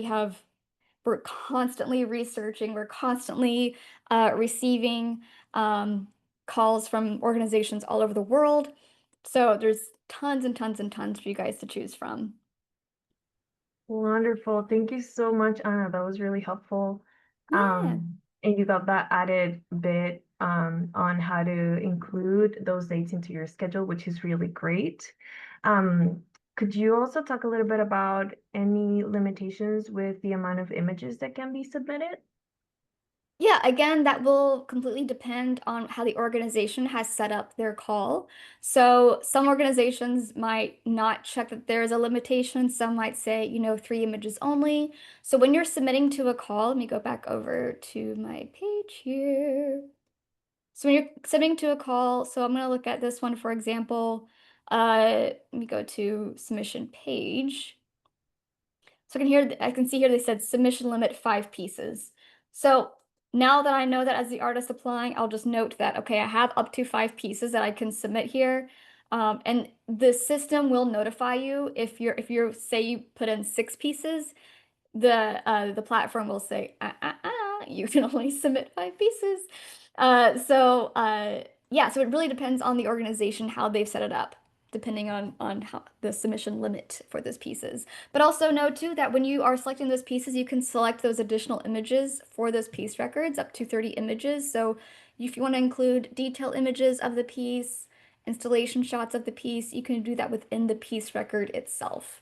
we're constantly researching, we're constantly receiving calls from organizations all over the world. So there's tons and tons and tons for you guys to choose from. Wonderful. Thank you so much, Anna. That was really helpful. Yeah. And you got that added bit on how to include those dates into your schedule, which is really great. Um, could you also talk a little bit about any limitations with the amount of images that can be submitted? Yeah, again, that will completely depend on how the organization has set up their call. So some organizations might not check that there is a limitation. Some might say, 3 images only. So when you're submitting to a call, let me go back over to my page here. So when you're submitting to a call, so I'm going to look at this one, for example. Let me go to submission page. So I can see here they said submission limit 5 pieces. So now that I know that as the artist applying, I'll just note that, okay, I have up to 5 pieces that I can submit here. And the system will notify you if you're say you put in 6 pieces, the platform will say, you can only submit 5 pieces. Yeah, so it really depends on the organization how they've set it up, depending on how the submission limit for those pieces. But also know too that when you are selecting those pieces, you can select those additional images for those piece records, up to 30 images. So if you want to include detail images of the piece, installation shots of the piece, you can do that within the piece record itself.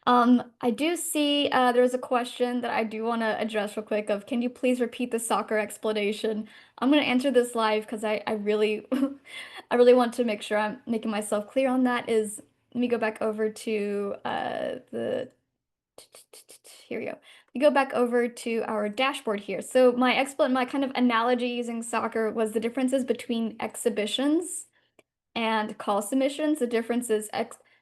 I do see there's a question that I do want to address real quick of can you please repeat the soccer explanation? I'm going to answer this live because I really I really want to make sure I'm making myself clear on that is let me go back over to the here we go. We go back over to our dashboard here. So my kind of analogy using soccer was the differences between exhibitions and call submissions. The difference is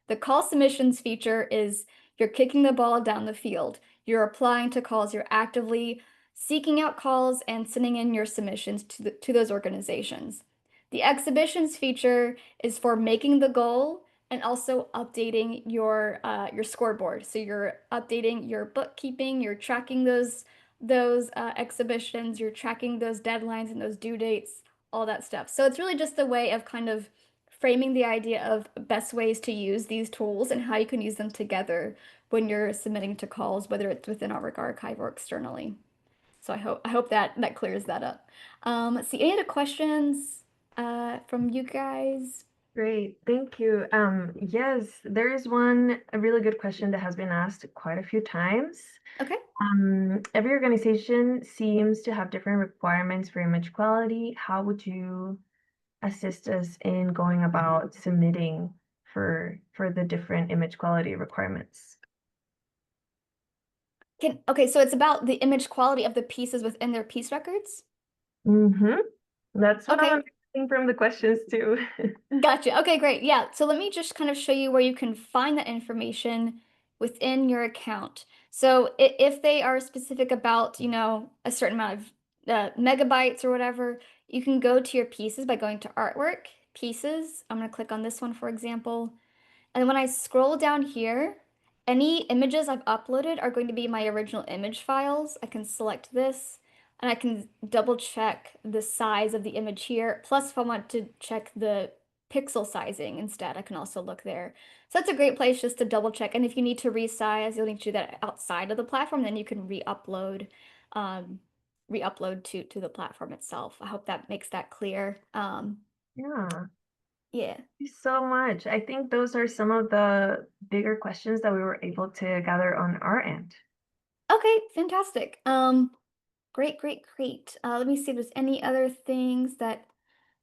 the call submissions feature is you're kicking the ball down the field. You're applying to calls. You're actively seeking out calls and sending in your submissions to those organizations. The exhibitions feature is for making the goal and also updating your scoreboard. So you're updating your bookkeeping. You're tracking those exhibitions. You're tracking those deadlines and those due dates, all that stuff. So it's really just a way of kind of framing the idea of best ways to use these tools and how you can use them together when you're submitting to calls, whether it's within Artwork Archive or externally. So I hope that that clears that up. Let's see, any other questions from you guys? Great, thank you. Yes, there is a really good question that has been asked quite a few times. Okay. Every organization seems to have different requirements for image quality. How would you assist us in going about submitting for the different image quality requirements? Okay, so it's about the image quality of the pieces within their piece records? Mm-hmm. That's what I'm Okay, understanding from the questions too. gotcha. Okay, great. Yeah, so let me just kind of show you where you can find that information within your account. So if they are specific about, a certain amount of megabytes or whatever, you can go to your pieces by going to artwork, pieces. I'm going to click on this one, for example. And when I scroll down here, any images I've uploaded are going to be my original image files. I can select this and I can double check the size of the image here. Plus, if I want to check the pixel sizing instead, I can also look there. So that's a great place just to double check. And if you need to resize, you'll need to do that outside of the platform, then you can um, re-upload to the platform itself. I hope that makes that clear. Yeah, Yeah. thank you so much. I think those are some of the bigger questions that we were able to gather on our end. Okay, fantastic. Great, great, great. Let me see if there's any other things that,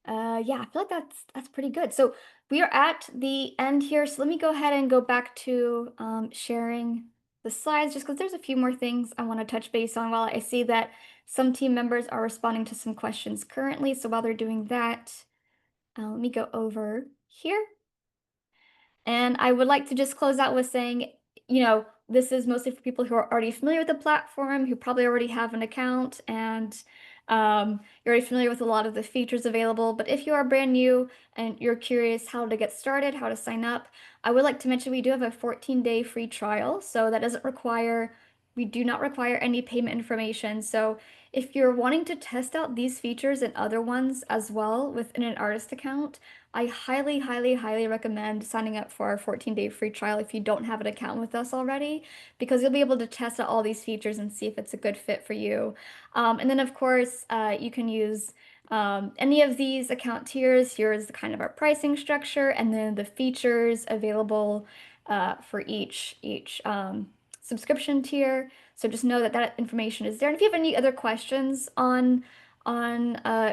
yeah, I feel like that's pretty good. So we are at the end here. So let me go ahead and go back to sharing the slides, just because there's a few more things I want to touch base on while I see that some team members are responding to some questions currently. So while they're doing that, let me go over here. And I would like to just close out with saying, this is mostly for people who are already familiar with the platform, who probably already have an account, and you're already familiar with a lot of the features available. But if you are brand new and you're curious how to get started, how to sign up, I would like to mention we do have a 14-day free trial. So that doesn't require, we do not require any payment information. So if you're wanting to test out these features and other ones as well within an artist account, I highly, highly, highly recommend signing up for our 14-day free trial if you don't have an account with us already, because you'll be able to test out all these features and see if it's a good fit for you. And then, of course, you can use any of these account tiers. Here's the kind of our pricing structure, and then the features available for each subscription tier. So just know that that information is there. And if you have any other questions on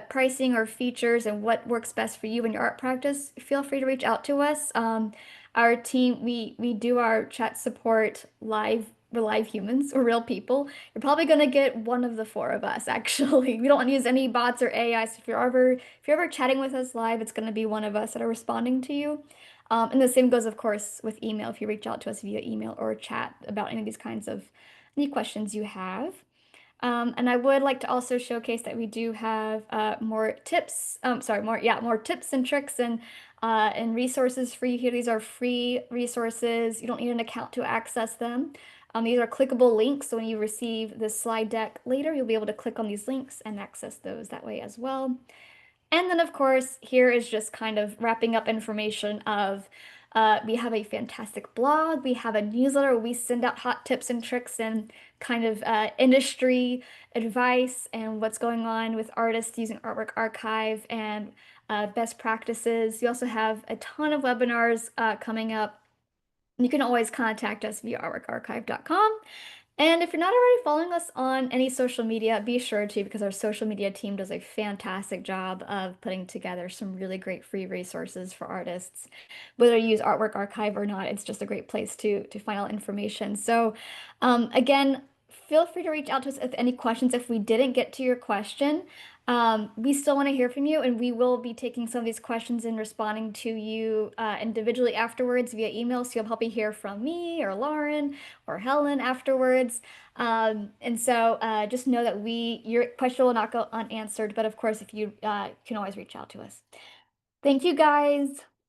pricing or features and what works best for you in your art practice, feel free to reach out to us. Our team, we do our chat support live. We're live humans, we're real people. You're probably gonna get one of the four of us, actually. We don't use any bots or AI, so if you're ever chatting with us live, it's gonna be one of us that are responding to you. And the same goes, of course, with email. If you reach out to us via email or chat about any of these kinds of any questions you have. And I would like to also showcase that we do have more tips. Sorry, more tips and tricks and resources for you here. These are free resources. You don't need an account to access them. These are clickable links, so when you receive this slide deck later, you'll be able to click on these links and access those that way as well. And then, of course, here is just kind of wrapping up information of we have a fantastic blog, we have a newsletter where we send out hot tips and tricks and kind of industry advice and what's going on with artists using Artwork Archive and best practices. We also have a ton of webinars coming up. You can always contact us via artworkarchive.com. And if you're not already following us on any social media, be sure to, because our social media team does a fantastic job of putting together some really great free resources for artists. Whether you use Artwork Archive or not, it's just a great place to find all information. So again, feel free to reach out to us with any questions if we didn't get to your question. We still want to hear from you, and we will be taking some of these questions and responding to you individually afterwards via email. So you'll probably hear from me or Lauren or Helen afterwards. And so just know that your question will not go unanswered. But of course, if you can always reach out to us. Thank you guys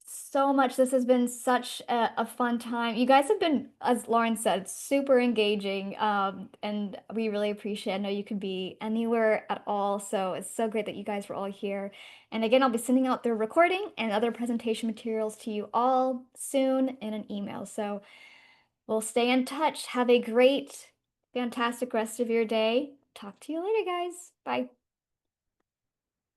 so much. This has been such a fun time. You guys have been, as Lauren said, super engaging, and we really appreciate it. I know you could be anywhere at all, so it's so great that you guys were all here. And again, I'll be sending out the recording and other presentation materials to you all soon in an email. So we'll stay in touch. Have a great, fantastic rest of your day. talk to you later, guys. Bye.